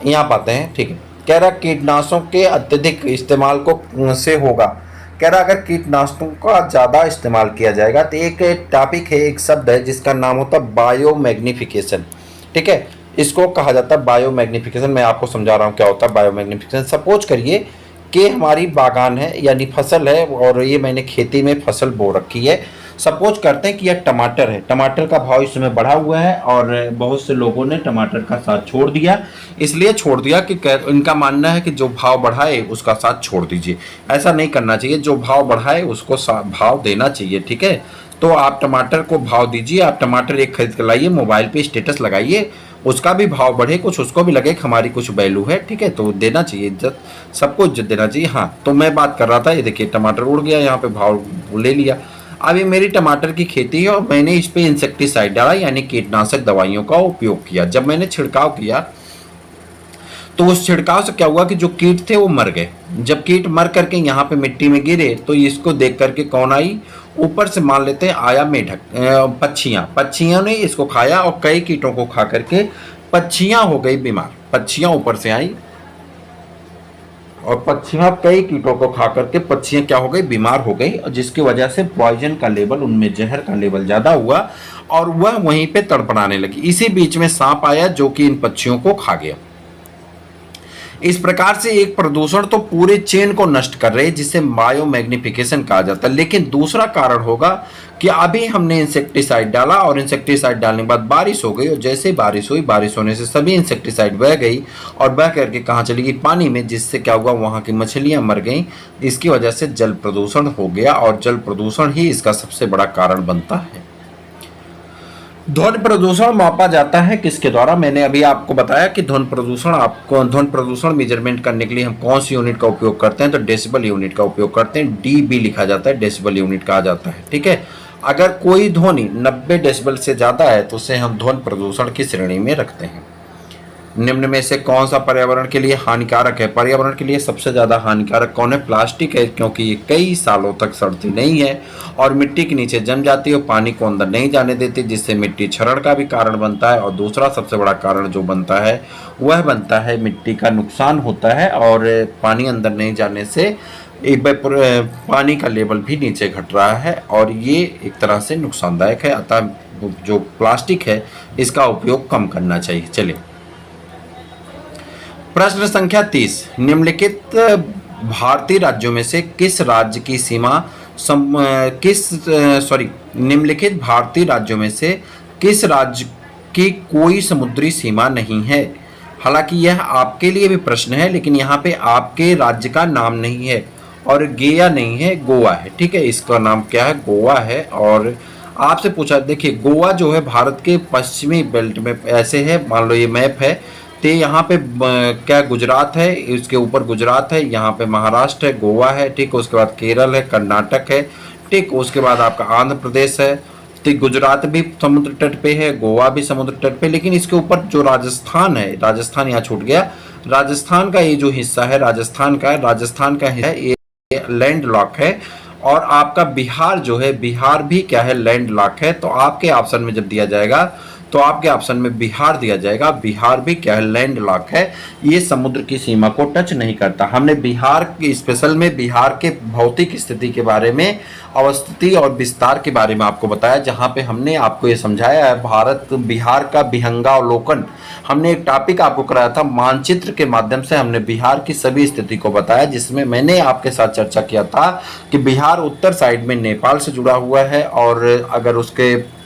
S1: यहाँ पाते हैं। ठीक है, कह रहा कीटनाशकों के अत्यधिक इस्तेमाल को से होगा। कह रहा अगर कीटनाशकों का ज़्यादा इस्तेमाल किया जाएगा तो एक टॉपिक है, एक शब्द है जिसका नाम होता है बायोमैग्निफिकेशन। ठीक है, इसको कहा जाता है बायोमैग्निफिकेशन। मैं आपको समझा रहा हूँ क्या होता है बायोमैग्निफिकेशन। सपोज करिए कि हमारी बागान है, यानी फसल है, और ये मैंने खेती में फसल बो रखी है। सपोज करते हैं कि यह टमाटर है, टमाटर का भाव इस समय बढ़ा हुआ है और बहुत से लोगों ने टमाटर का साथ छोड़ दिया। इसलिए छोड़ दिया कि इनका मानना है कि जो भाव बढ़ाए उसका साथ छोड़ दीजिए। ऐसा नहीं करना चाहिए, जो भाव बढ़ाए उसको भाव देना चाहिए, ठीक है। तो आप टमाटर को भाव दीजिए, आप टमाटर एक खरीद कर लाइए, मोबाइल पे स्टेटस लगाइए, उसका भी भाव बढ़े, कुछ उसको भी लगे कि हमारी कुछ वैल्यू है, ठीक है। तो देना चाहिए इज्जत, सबको इज्जत देना चाहिए। हाँ, तो मैं बात कर रहा था, ये देखिए टमाटर उड़ गया, यहाँ पे भाव ले लिया। अब ये मेरी टमाटर की खेती है और मैंने इस पे इंसेक्टिसाइड डाला, यानी कीटनाशक दवाइयों का उपयोग किया। जब मैंने छिड़काव किया तो उस छिड़काव से क्या हुआ कि जो कीट थे वो मर गए। जब कीट मर करके यहाँ पे मिट्टी में गिरे तो इसको देख करके कौन आई, ऊपर से मान लेते हैं आया मेढक, पक्षियों ने इसको खाया और कई कीटों को खा करके पक्षियां हो गई बीमार। पक्षियां ऊपर से आई और पक्षियां कई कीटों को खा करके पक्षियां क्या हो गई, बीमार हो गई, और जिसकी वजह से पॉइजन का लेवल, उनमें जहर का लेवल ज्यादा हुआ और वह वहीं पे तड़पड़ाने लगी। इसी बीच में सांप आया जो कि इन पक्षियों को खा गया। इस प्रकार से एक प्रदूषण तो पूरे चेन को नष्ट कर रहे हैं, जिसे बायो मैग्निफिकेशन कहा जाता है। लेकिन दूसरा कारण होगा कि अभी हमने इंसेक्टिसाइड डाला और इंसेक्टिसाइड डालने के बाद बारिश हो गई, और जैसे बारिश हुई, बारिश होने से सभी इंसेक्टिसाइड बह गई और बह करके कहाँ चली गई, पानी में, जिससे क्या हुआ, वहाँ की मछलियाँ मर गईं। इसकी वजह से जल प्रदूषण हो गया और जल प्रदूषण ही इसका सबसे बड़ा कारण बनता है। ध्वनि प्रदूषण मापा जाता है किसके द्वारा? मैंने अभी आपको बताया कि ध्वनि प्रदूषण मेजरमेंट करने के लिए हम कौन सी यूनिट का उपयोग करते हैं, तो डेसिबल यूनिट का उपयोग करते हैं। डीबी लिखा जाता है, डेसिबल यूनिट कहा जाता है, ठीक है। अगर कोई ध्वनि 90 डेसिबल से ज्यादा है तो उसे हम ध्वनि प्रदूषण की श्रेणी में रखते हैं। निम्न में से कौन सा पर्यावरण के लिए हानिकारक है? पर्यावरण के लिए सबसे ज्यादा हानिकारक कौन है? प्लास्टिक है, क्योंकि ये कई सालों तक सड़ती नहीं है और मिट्टी के नीचे जम जाती है और पानी को अंदर नहीं जाने देती, जिससे मिट्टी क्षरण का भी कारण बनता है। और दूसरा सबसे बड़ा कारण जो बनता है वह बनता है मिट्टी का नुकसान होता है, और पानी अंदर नहीं जाने से पानी का लेवल भी नीचे घट रहा है और ये एक तरह से नुकसानदायक है। अतः जो प्लास्टिक है इसका उपयोग कम करना चाहिए। चलिए, प्रश्न संख्या 30, निम्नलिखित भारतीय राज्यों में से किस राज्य की सीमा निम्नलिखित भारतीय राज्यों में से किस राज्य की कोई समुद्री सीमा नहीं है? हालांकि यह आपके लिए भी प्रश्न है, लेकिन यहाँ पे आपके राज्य का नाम नहीं है और गेया नहीं है, गोवा है, ठीक है। इसका नाम क्या है? गोवा है। और आपसे पूछा, देखिए गोवा जो है भारत के पश्चिमी बेल्ट में ऐसे है, मान लो ये मैप है, तो यहाँ पे क्या गुजरात है, इसके ऊपर गुजरात है, यहाँ पे महाराष्ट्र है, गोवा है, ठीक। उसके बाद केरल है, कर्नाटक है, ठीक। उसके बाद आपका आंध्र प्रदेश है, ठीक। गुजरात भी समुद्र तट पे है, गोवा भी समुद्र तट पे, लेकिन इसके ऊपर जो राजस्थान है, राजस्थान यहाँ छूट गया। राजस्थान का ये जो हिस्सा है, राजस्थान का है, ये लैंड लॉक है। और आपका बिहार जो है, बिहार भी क्या है, लैंड लॉक है। तो आपके ऑप्शन में जब दिया जाएगा तो आपके ऑप्शन में बिहार दिया जाएगा। बिहार भी क्या है, लैंड लॉक है, ये समुद्र की सीमा को टच नहीं करता। हमने बिहार की स्पेशल में बिहार के भौतिक स्थिति के बारे में, अवस्थिति और विस्तार के बारे में आपको बताया, जहां पे हमने आपको ये समझाया है भारत बिहार का विहंगावलोकन। हमने एक टॉपिक आपको कराया था, मानचित्र के माध्यम से हमने बिहार की सभी स्थिति को बताया, जिसमें मैंने आपके साथ चर्चा किया था कि बिहार उत्तर साइड में नेपाल से जुड़ा हुआ है, और अगर उसके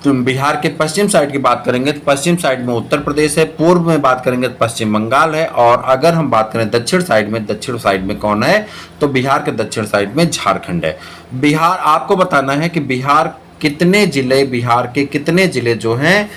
S1: बिहार के पश्चिम साइड की बात करेंगे तो पश्चिम साइड में उत्तर प्रदेश है, पूर्व में बात करेंगे तो पश्चिम बंगाल है, और अगर हम बात करें दक्षिण साइड में कौन है, तो बिहार के दक्षिण साइड में झारखंड है। बिहार, आपको बताना है कि बिहार के कितने जिले जो हैं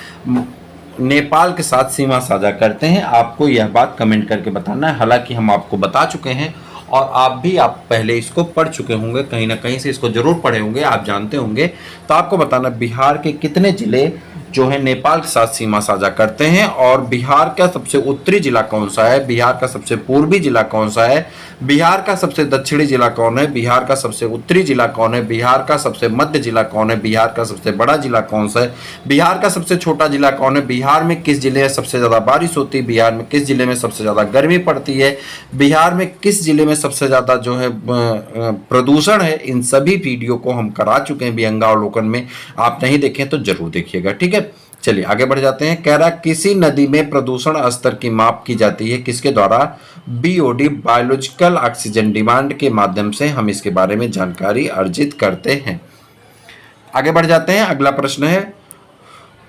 S1: नेपाल के साथ सीमा साझा करते हैं, आपको यह बात कमेंट करके बताना है। हालांकि हम आपको बता चुके हैं और आप पहले इसको पढ़ चुके होंगे, कहीं ना कहीं से इसको जरूर पढ़े होंगे, आप जानते होंगे। तो आपको बताना बिहार के कितने जिले जो है नेपाल के साथ सीमा साझा करते हैं, और बिहार का सबसे उत्तरी जिला कौन सा है, बिहार का सबसे पूर्वी जिला कौन सा है, बिहार का सबसे दक्षिणी जिला कौन है, बिहार का सबसे उत्तरी जिला कौन है, बिहार का सबसे मध्य जिला कौन है, बिहार का सबसे बड़ा जिला कौन सा है, बिहार का सबसे छोटा जिला कौन है, बिहार में किस जिले में सबसे ज़्यादा बारिश होती है, बिहार में किस जिले में सबसे ज़्यादा गर्मी पड़ती है, बिहार में किस जिले में सबसे ज़्यादा जो है प्रदूषण है। इन सभी वीडियो को हम करा चुके हैं विहंगावलोकन में, आप नहीं देखें तो जरूर देखिएगा, ठीक है। चलिए आगे बढ़ जाते हैं। कह रहा किसी नदी में प्रदूषण स्तर की माप की जाती है किसके द्वारा? बीओडी, बायोलॉजिकल ऑक्सीजन डिमांड के माध्यम से हम इसके बारे में जानकारी अर्जित करते हैं। आगे बढ़ जाते हैं। अगला प्रश्न है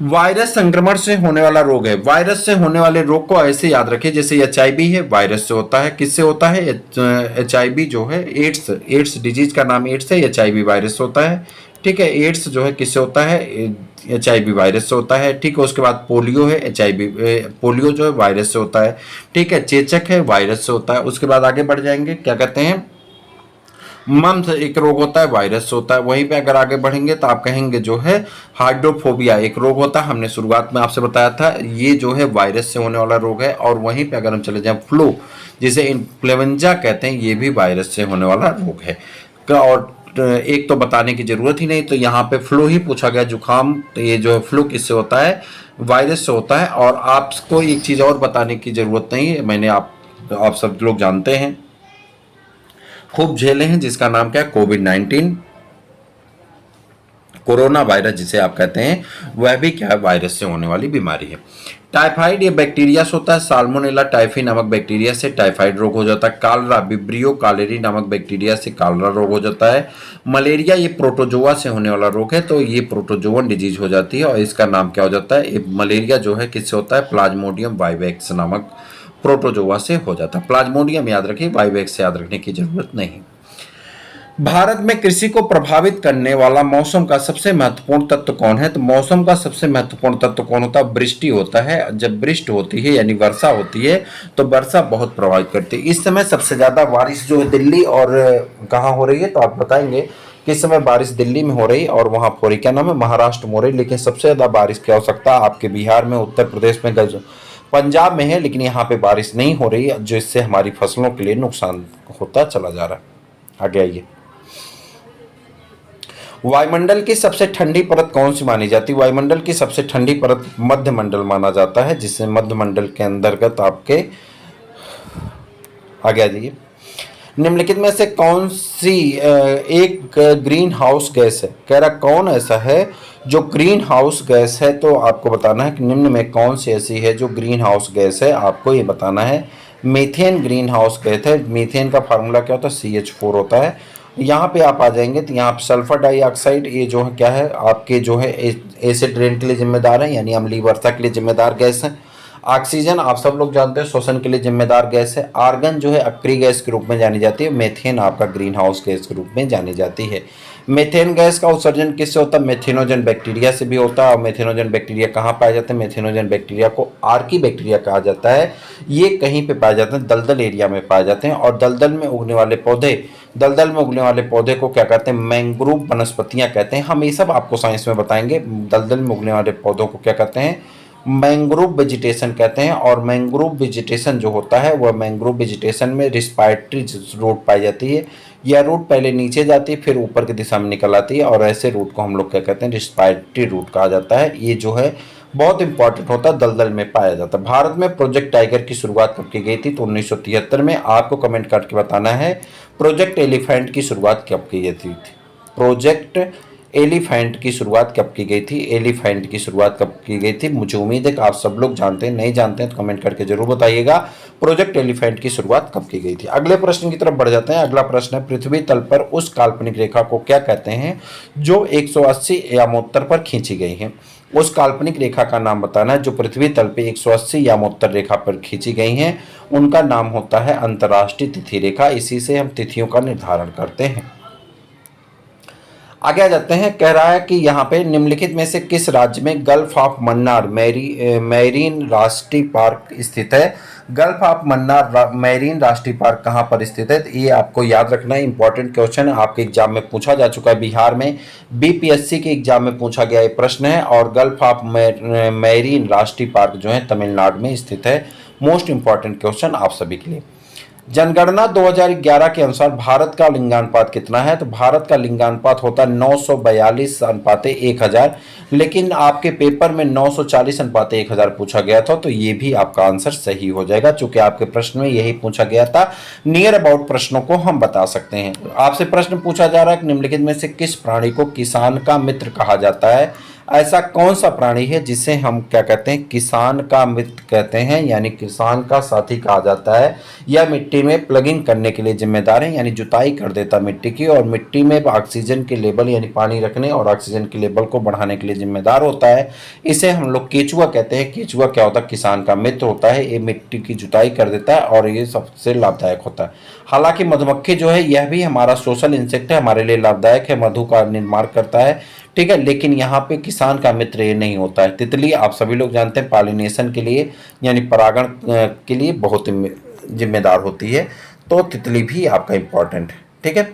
S1: वायरस संक्रमण से होने वाला रोग है। वायरस से होने वाले रोग को ऐसे याद रखें जैसे एचआईवी है, वायरस से होता है। किससे होता है? एचआईवी जो है एड्स डिजीज का नाम एड्स है, एचआईवी वायरस से होता है। ठीक है, एड्स जो है किससे होता है? एचआईवी वायरस से होता है। ठीक है, उसके बाद पोलियो है, एचआईवी पोलियो जो है वायरस से होता है। ठीक है, चेचक है, वायरस से होता है। उसके बाद आगे बढ़ जाएंगे, क्या कहते हैं? मम्स एक रोग होता है, वायरस से होता है। वहीं पे अगर आगे बढ़ेंगे तो आप कहेंगे जो है हाइड्रोफोबिया एक रोग होता है, हमने शुरुआत में आपसे बताया था, ये जो है वायरस से होने वाला रोग है। और वहीं पे अगर हम चले जाएं फ्लू, जिसे इन्फ्लुएंजा कहते हैं, ये भी वायरस से होने वाला रोग है। और एक तो बताने की जरूरत ही नहीं, तो यहाँ पे फ्लू ही पूछा गया, जुकाम, तो ये जो है फ्लू किससे होता है? वायरस से होता है। और आपको एक चीज और बताने की जरूरत नहीं है, मैंने आप सब लोग जानते हैं, खूब झेले हैं, जिसका नाम क्या है? कोविड-19, कोरोना वायरस जिसे आप कहते हैं, वह भी क्या है? वायरस से होने वाली बीमारी है। टाइफाइड ये बैक्टीरिया से होता है, साल्मोनेला टाइफी नामक बैक्टीरिया से टाइफाइड रोग हो जाता है। कालरा विब्रियो कालेरी नामक बैक्टीरिया से कालरा रोग हो जाता है। मलेरिया ये प्रोटोजोआ से होने वाला रोग है, तो ये प्रोटोजोवन डिजीज हो जाती है और इसका नाम क्या हो जाता है? ये मलेरिया जो है किससे होता है? प्लाज्मोडियम वाइवेक्स नामक प्रोटोजोआ से हो जाता है। प्लाज्मोडियम याद रखिए, वाइवेक्स से याद रखने की जरूरत नहीं। भारत में कृषि को प्रभावित करने वाला मौसम का सबसे महत्वपूर्ण तत्व कौन है? तो मौसम का सबसे महत्वपूर्ण तत्व कौन होता है? वृष्टि होता है। जब वृष्टि होती है यानी वर्षा होती है, तो वर्षा बहुत प्रभावित करती है। इस समय सबसे ज्यादा बारिश जो है दिल्ली और कहाँ हो रही है, तो आप बताएंगे किस समय बारिश दिल्ली में हो रही है और वहां हो रही, क्या नाम है? महाराष्ट्र में हो रही। लेकिन सबसे ज्यादा बारिश की आवश्यकता आपके बिहार में, उत्तर प्रदेश में, पंजाब में है, लेकिन यहाँ पे बारिश नहीं हो रही, जिससे हमारी फसलों के लिए नुकसान होता चला जा रहा है। आगे आइए। वायुमंडल की सबसे ठंडी परत कौन सी मानी जाती है? वायुमंडल की सबसे ठंडी परत मध्य मंडल माना जाता है, जिससे मध्य मंडल के अंतर्गत आपके आगे आ जाइए। निम्नलिखित में से कौन सी एक ग्रीन हाउस गैस है? कह रहा कौन ऐसा है जो ग्रीन हाउस गैस है, तो आपको बताना है कि निम्न में कौन सी ऐसी है जो ग्रीन हाउस गैस है, आपको ये बताना है। मीथेन ग्रीन हाउस गैस है। मीथेन का फार्मूला क्या होता है? CH4 होता है। यहाँ पे आप आ जाएंगे तो यहाँ पे सल्फर डाइऑक्साइड, ये जो है क्या है? आपके जो है एसिड रेन के लिए जिम्मेदार है, यानी अम्लीय वर्षा के लिए जिम्मेदार गैस है। ऑक्सीजन आप सब लोग जानते हैं श्वसन के लिए जिम्मेदार गैस है। आर्गन जो है अक्रिय गैस के रूप में जानी जाती है। मेथेन आपका ग्रीन हाउस गैस के रूप में जानी जाती है। मेथेन गैस का उत्सर्जन किससे होता है? मेथेनोजन बैक्टीरिया से भी होता है। और मेथेनोजन बैक्टीरिया कहाँ पाए जाते हैं? मेथेनोजन बैक्टीरिया को आर्की बैक्टीरिया कहा जाता है। ये कहीं पे पाए जाते हैं? दलदल एरिया में पाए जाते हैं। और दलदल में उगने वाले पौधे को क्या कहते हैं? मैंग्रोव वनस्पतियां कहते हैं। हम ये सब आपको साइंस में बताएंगे। दलदल में उगने वाले पौधों को क्या कहते हैं? मैंग्रोव वेजिटेशन कहते हैं। और मैंग्रोव वेजिटेशन जो होता है, वह मैंग्रोव वेजिटेशन में रिस्पायरेटरी रूट पाई जाती है। यह रूट पहले नीचे जाती है, फिर ऊपर की दिशा में निकल आती है, और ऐसे रूट को हम लोग क्या कहते हैं? रिस्पायरेटरी रूट कहा जाता है। ये जो है बहुत इंपॉर्टेंट होता है, दलदल में पाया जाता है। भारत में प्रोजेक्ट टाइगर की शुरुआत कब की गई थी? तो 1973 में। आपको कमेंट करके बताना है प्रोजेक्ट एलिफेंट की शुरुआत कब की गई थी? प्रोजेक्ट एलिफेंट की शुरुआत कब की गई थी? एलिफेंट की शुरुआत कब की गई थी? मुझे उम्मीद है कि आप सब लोग जानते हैं, नहीं जानते हैं तो कमेंट करके जरूर बताइएगा प्रोजेक्ट एलिफेंट की शुरुआत कब की गई थी। अगले प्रश्न की तरफ बढ़ जाते हैं। अगला प्रश्न है पृथ्वी तल पर उस काल्पनिक रेखा को क्या कहते हैं जो 180 यामोत्तर पर खींची गई है? उस काल्पनिक रेखा का नाम बताना है जो पृथ्वी तल पे 180 यामोत्तर रेखा पर खींची गई हैं। उनका नाम होता है अंतर्राष्ट्रीय तिथि रेखा। इसी से हम तिथियों का निर्धारण करते हैं। आगे आ जाते हैं। कह रहा है कि यहाँ पे निम्नलिखित में से किस राज्य में गल्फ ऑफ मन्नार मैरीन राष्ट्रीय पार्क स्थित है? गल्फ ऑफ मन्नार मैरीन राष्ट्रीय पार्क कहाँ पर स्थित है? ये आपको याद रखना है, इंपॉर्टेंट क्वेश्चन है, आपके एग्जाम में पूछा जा चुका है। बिहार में BPSC के एग्जाम में पूछा गया ये प्रश्न है। और गल्फ ऑफ मैरीन राष्ट्रीय पार्क जो है तमिलनाडु में स्थित है। मोस्ट इंपॉर्टेंट क्वेश्चन आप सभी के लिए। जनगणना 2011 के अनुसार भारत का लिंगानुपात कितना है? तो भारत का लिंगानुपात होता है 942:1000, लेकिन आपके पेपर में 940:1000 पूछा गया था, तो ये भी आपका आंसर सही हो जाएगा, चूंकि आपके प्रश्न में यही पूछा गया था। नियर अबाउट प्रश्नों को हम बता सकते हैं। आपसे प्रश्न पूछा जा रहा है कि निम्नलिखित में से किस प्राणी को किसान का मित्र कहा जाता है? ऐसा कौन सा प्राणी है जिसे हम क्या कहते हैं, किसान का मित्र कहते हैं, यानी किसान का साथी कहा जाता है। यह मिट्टी में प्लगिंग करने के लिए जिम्मेदार है, यानी जुताई कर देता है मिट्टी की, और मिट्टी में ऑक्सीजन के लेवल यानी पानी रखने और ऑक्सीजन के लेवल को बढ़ाने के लिए जिम्मेदार होता है। इसे हम लोग केचुआ कहते हैं। केचुआ क्या होता है, किसान का मित्र होता है। ये मिट्टी की जुताई कर देता है और ये सबसे लाभदायक होता है। हालांकि मधुमक्खी जो है यह भी हमारा सोशल इंसेक्ट है, हमारे लिए लाभदायक है, मधु का निर्माण करता है, ठीक है, लेकिन यहाँ पे किसान का मित्र ये नहीं होता है। तितली आप सभी लोग जानते हैं पॉलिनेशन के लिए यानी परागण के लिए बहुत जिम्मेदार होती है, तो तितली भी आपका इंपॉर्टेंट है, ठीक है।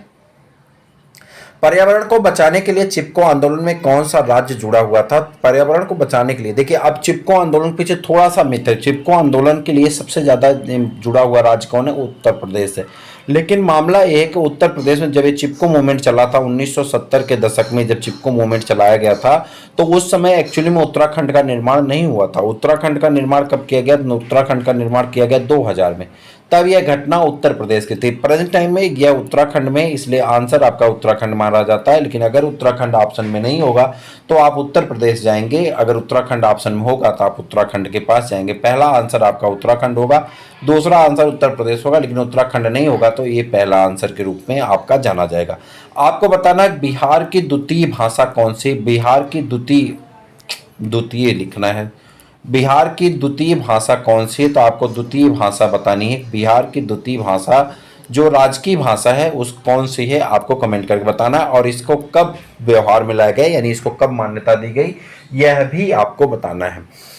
S1: पर्यावरण को बचाने के लिए चिपको आंदोलन में कौन सा राज्य जुड़ा हुआ था? पर्यावरण को बचाने के लिए देखिए, अब चिपको आंदोलन पीछे थोड़ा सा मिथ है। चिपको आंदोलन के लिए सबसे ज्यादा जुड़ा हुआ राज्य कौन है? उत्तर प्रदेश है। लेकिन मामला यह है कि उत्तर प्रदेश में जब ये चिपको मूवमेंट चला था 1970 के दशक में, जब चिपको मूवमेंट चलाया गया था, तो उस समय एक्चुअली में उत्तराखंड का निर्माण नहीं हुआ था। उत्तराखंड का निर्माण कब किया गया? उत्तराखंड का निर्माण किया गया 2000 में। तब यह घटना उत्तर प्रदेश की थी। प्रेजेंट टाइम में यह उत्तराखंड में, इसलिए आंसर आपका उत्तराखंड माना जाता है। लेकिन अगर उत्तराखंड ऑप्शन में नहीं होगा तो आप उत्तर प्रदेश जाएंगे, अगर उत्तराखंड ऑप्शन में होगा तो आप उत्तराखंड के पास जाएंगे। पहला आंसर आपका उत्तराखंड होगा, दूसरा आंसर उत्तर प्रदेश होगा, लेकिन उत्तराखंड नहीं होगा तो ये पहला आंसर के रूप में आपका जाना जाएगा। आपको बताना है बिहार की द्वितीय भाषा कौन सी? बिहार की द्वितीय लिखना है। बिहार की द्वितीय भाषा कौन सी है? तो आपको द्वितीय भाषा बतानी है। बिहार की द्वितीय भाषा जो राजकीय भाषा है उस कौन सी है, आपको कमेंट करके बताना है। और इसको कब व्यवहार में लाया गया, यानी इसको कब मान्यता दी गई, यह भी आपको बताना है।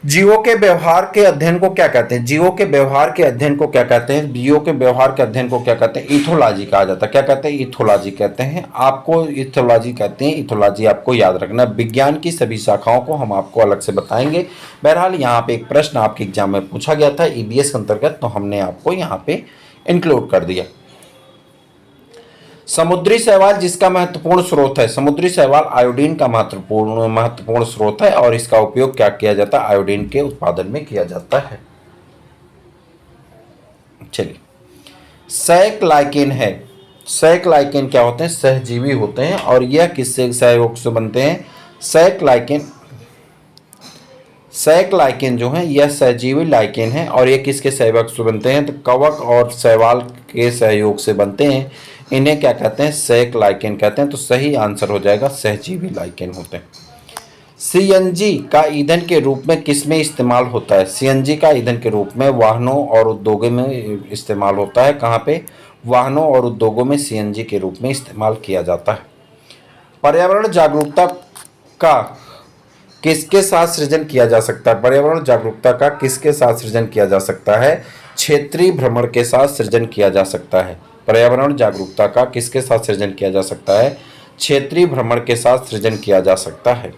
S1: जीवों के व्यवहार के अध्ययन को क्या कहते हैं? जीवों के व्यवहार के अध्ययन को क्या कहते हैं? जीवों के व्यवहार के अध्ययन को क्या कहते हैं? इथोलॉजी कहा जाता है। क्या कहते हैं? इथोलॉजी कहते हैं। आपको इथोलॉजी कहते हैं। इथोलॉजी आपको याद रखना। विज्ञान की सभी शाखाओं को हम आपको अलग से बताएंगे। बहरहाल यहाँ पे एक प्रश्न आपके एग्जाम में पूछा गया था ईबीएस के अंतर्गत, तो हमने आपको यहाँ पे इंक्लूड कर दिया। समुद्री शैवाल जिसका महत्वपूर्ण स्रोत है, समुद्री शैवाल आयोडीन का महत्वपूर्ण स्रोत है, और इसका उपयोग क्या किया जाता है? आयोडीन के उत्पादन में किया जाता है। चलिए, सैकलाइकेन है। सैकलाइकेन क्या होते हैं? सहजीवी होते हैं। और यह किससे सहयोग से बनते हैं? सैकलाइकेन जो है यह सहजीवी लाइकेन है, और ये किसके सहयोग से बनते हैं? तो कवक और शैवाल के सहयोग से बनते हैं। इन्हें क्या कहते हैं? सैकलाइकेन कहते हैं। तो सही आंसर हो जाएगा सहजीवी लाइकेन होते हैं। सीएनजी का ईंधन के रूप में किसमें इस्तेमाल होता है? सीएनजी का ईंधन के रूप में वाहनों और उद्योगों में इस्तेमाल होता है। कहाँ पे? वाहनों और उद्योगों में सीएनजी के रूप में इस्तेमाल किया जाता है। पर्यावरण जागरूकता का किसके साथ सृजन किया जा सकता है? पर्यावरण जागरूकता का किसके साथ सृजन किया जा सकता है? क्षेत्रीय भ्रमण के साथ सृजन किया जा सकता है। पर्यावरण जागरूकता का किसके साथ सृजन किया जा सकता है? क्षेत्रीय भ्रमण के साथ सृजन किया जा सकता है।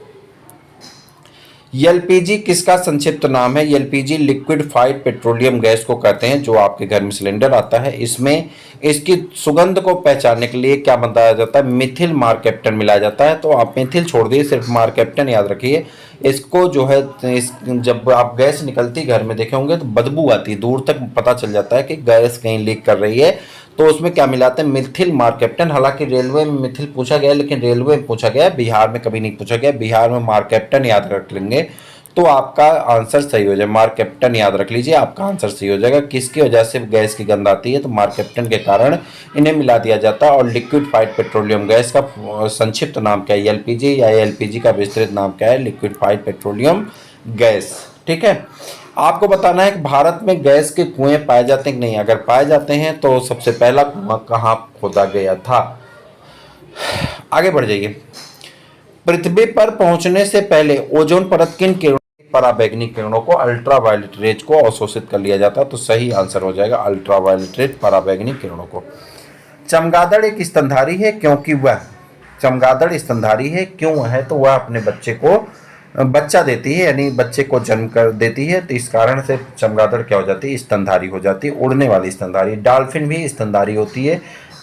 S1: एलपीजी किसका संक्षिप्त नाम है? एलपीजी लिक्विडफाइड पेट्रोलियम गैस को कहते हैं, जो आपके घर में सिलेंडर आता है। इसमें इसकी सुगंध को पहचानने के लिए क्या बताया जाता है? मिथिल मार्केप्टन मिलाया जाता है। तो आप मिथिल छोड़ दिए, सिर्फ मार्केप्टन याद रखिए। इसको जो है जब आप गैस निकलती घर में देखे होंगे तो बदबू आती है, दूर तक पता चल जाता है कि गैस कहीं लीक कर रही है। तो उसमें क्या मिलाते हैं? मिथिल मार्केप्टन। हालांकि रेलवे में मिथिल पूछा गया, लेकिन रेलवे में पूछा गया, बिहार में कभी नहीं पूछा गया। बिहार में मार्केप्टन याद रख लेंगे तो आपका आंसर सही हो जाएगा। मार्केप्टन याद रख लीजिए, आपका आंसर सही हो जाएगा। किसकी वजह से गैस की गंध आती है? तो मार्केप्टन के कारण इन्हें मिला दिया जाता है। और लिक्विडफाइड पेट्रोलियम गैस का संक्षिप्त नाम क्या है? एलपीजी, या एलपीजी का विस्तृत नाम क्या है? लिक्विडफाइड पेट्रोलियम गैस, ठीक है। आपको बताना है कि भारत में गैस के कुएं पाए जाते हैं कि नहीं। अगर पाए जाते हैं तो सबसे पहला कुआं कहाँ खोदा गया था? आगे बढ़ जाइए। पृथ्वी पर पहुंचने से पहले ओजोन परत किन किरणों, पराबैंगनी किरणों को, अल्ट्रावायलेट रेज को अवशोषित कर लिया जाता है। तो सही आंसर हो जाएगा अल्ट्रावायलेट रेज, पराबैंगनी किरणों को। चमगादड़ एक स्तनधारी है क्योंकि वह, चमगादड़ स्तनधारी है क्यों है? तो वह अपने बच्चे को बच्चा देती है, यानी बच्चे को जन्म कर देती है। तो इस कारण से चमगादड़ क्या हो जाती है? स्तनधारी हो जाती है, उड़ने वाली स्तनधारी। डॉल्फिन भी स्तनधारी होती है,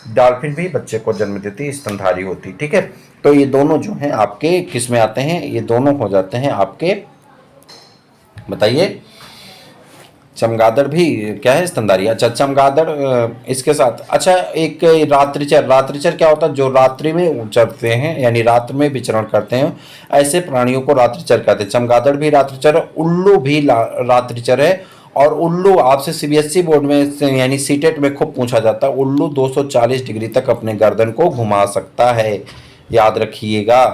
S1: डॉल्फिन भी बच्चे को जन्म देती है, स्तनधारी होती है, ठीक है। तो ये दोनों जो हैं आपके किस में आते हैं? ये दोनों हो जाते हैं आपके, बताइए, चमगादड़ भी क्या है, स्तनधारी। अच्छा, चमगादड़ इसके साथ। अच्छा, एक रात्रिचर। रात्रिचर क्या होता है? जो रात्रि में चरते हैं यानी रात में विचरण करते हैं, ऐसे प्राणियों को रात्रिचर कहते हैं। चमगादड़ भी रात्रिचर है, उल्लू भी रात्रिचर है। और उल्लू आपसे सीबीएसई बोर्ड में यानी सीटेट में खूब पूछा जाता है। उल्लू 240 डिग्री तक अपने गर्दन को घुमा सकता है, याद रखिएगा।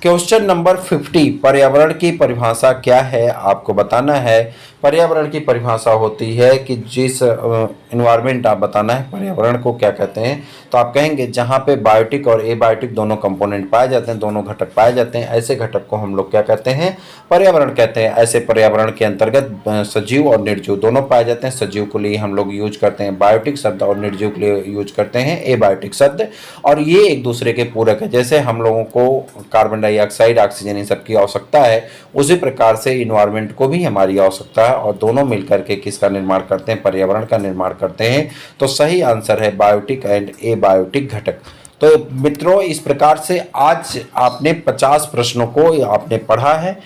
S1: क्वेश्चन नंबर 50, पर्यावरण की परिभाषा क्या है आपको बताना है। पर्यावरण की परिभाषा होती है कि जिस इन्वायरमेंट आप बताना है पर्यावरण को क्या कहते हैं। तो आप कहेंगे जहाँ पे बायोटिक और एबायोटिक दोनों कंपोनेंट पाए जाते हैं, दोनों घटक पाए जाते हैं, ऐसे घटक को हम लोग क्या कहते हैं? पर्यावरण कहते हैं। ऐसे पर्यावरण के अंतर्गत सजीव और निर्जीव दोनों पाए जाते हैं। सजीव के लिए हम लोग यूज करते हैं बायोटिक शब्द और निर्जीव के लिए यूज करते हैं एबायोटिक शब्द। और ये एक दूसरे के पूरक है। जैसे हम लोगों को कार्बन डाइऑक्साइड, ऑक्सीजन इन सब की आवश्यकता है, उसी प्रकार से इन्वायरमेंट को भी हमारी आवश्यकता है। और दोनों मिलकर के किसका निर्माण करते हैं? पर्यावरण का निर्माण करते हैं। तो सही आंसर है बायोटिक एंड एबायोटिक घटक। तो मित्रों, इस प्रकार से आज आपने 50 प्रश्नों को आपने पढ़ा है।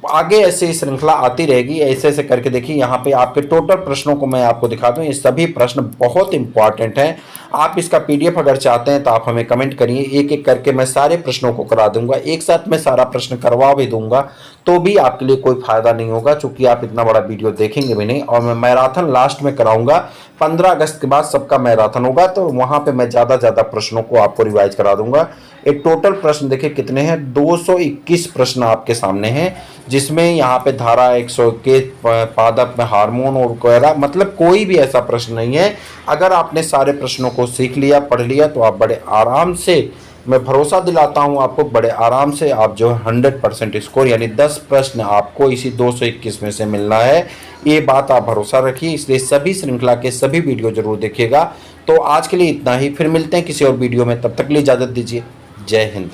S1: आगे ऐसे श्रृंखला आती रहेगी, ऐसे ऐसे करके देखिए। यहाँ पे आपके टोटल प्रश्नों को मैं आपको दिखा दूं। ये सभी प्रश्न बहुत इंपॉर्टेंट हैं। आप इसका पीडीएफ अगर चाहते हैं तो आप हमें कमेंट करिए, एक एक करके मैं सारे प्रश्नों को करा दूंगा। एक साथ मैं सारा प्रश्न करवा भी दूंगा तो भी आपके लिए कोई फायदा नहीं होगा, चूंकि आप इतना बड़ा वीडियो देखेंगे भी नहीं। और मैं मैराथन लास्ट में कराऊंगा, 15 अगस्त के बाद सबका मैराथन होगा, तो वहां पे मैं ज़्यादा प्रश्नों को आपको रिवाइज करा दूंगा। एक टोटल प्रश्न देखिए कितने हैं, 221 प्रश्न आपके सामने हैं, जिसमें यहाँ पे धारा 121 पादप में हार्मोन और वगैरह, मतलब कोई भी ऐसा प्रश्न नहीं है। अगर आपने सारे प्रश्नों को सीख लिया, पढ़ लिया, तो आप बड़े आराम से, मैं भरोसा दिलाता हूँ आपको, बड़े आराम से आप जो है 100% स्कोर यानी 10 प्रश्न आपको इसी 221 में से मिलना है। ये बात आप भरोसा रखिए। इसलिए सभी श्रृंखला के सभी वीडियो जरूर देखिएगा। तो आज के लिए इतना ही, फिर मिलते हैं किसी और वीडियो में, तब तक के लिए इजाज़त दीजिए। जय हिंद।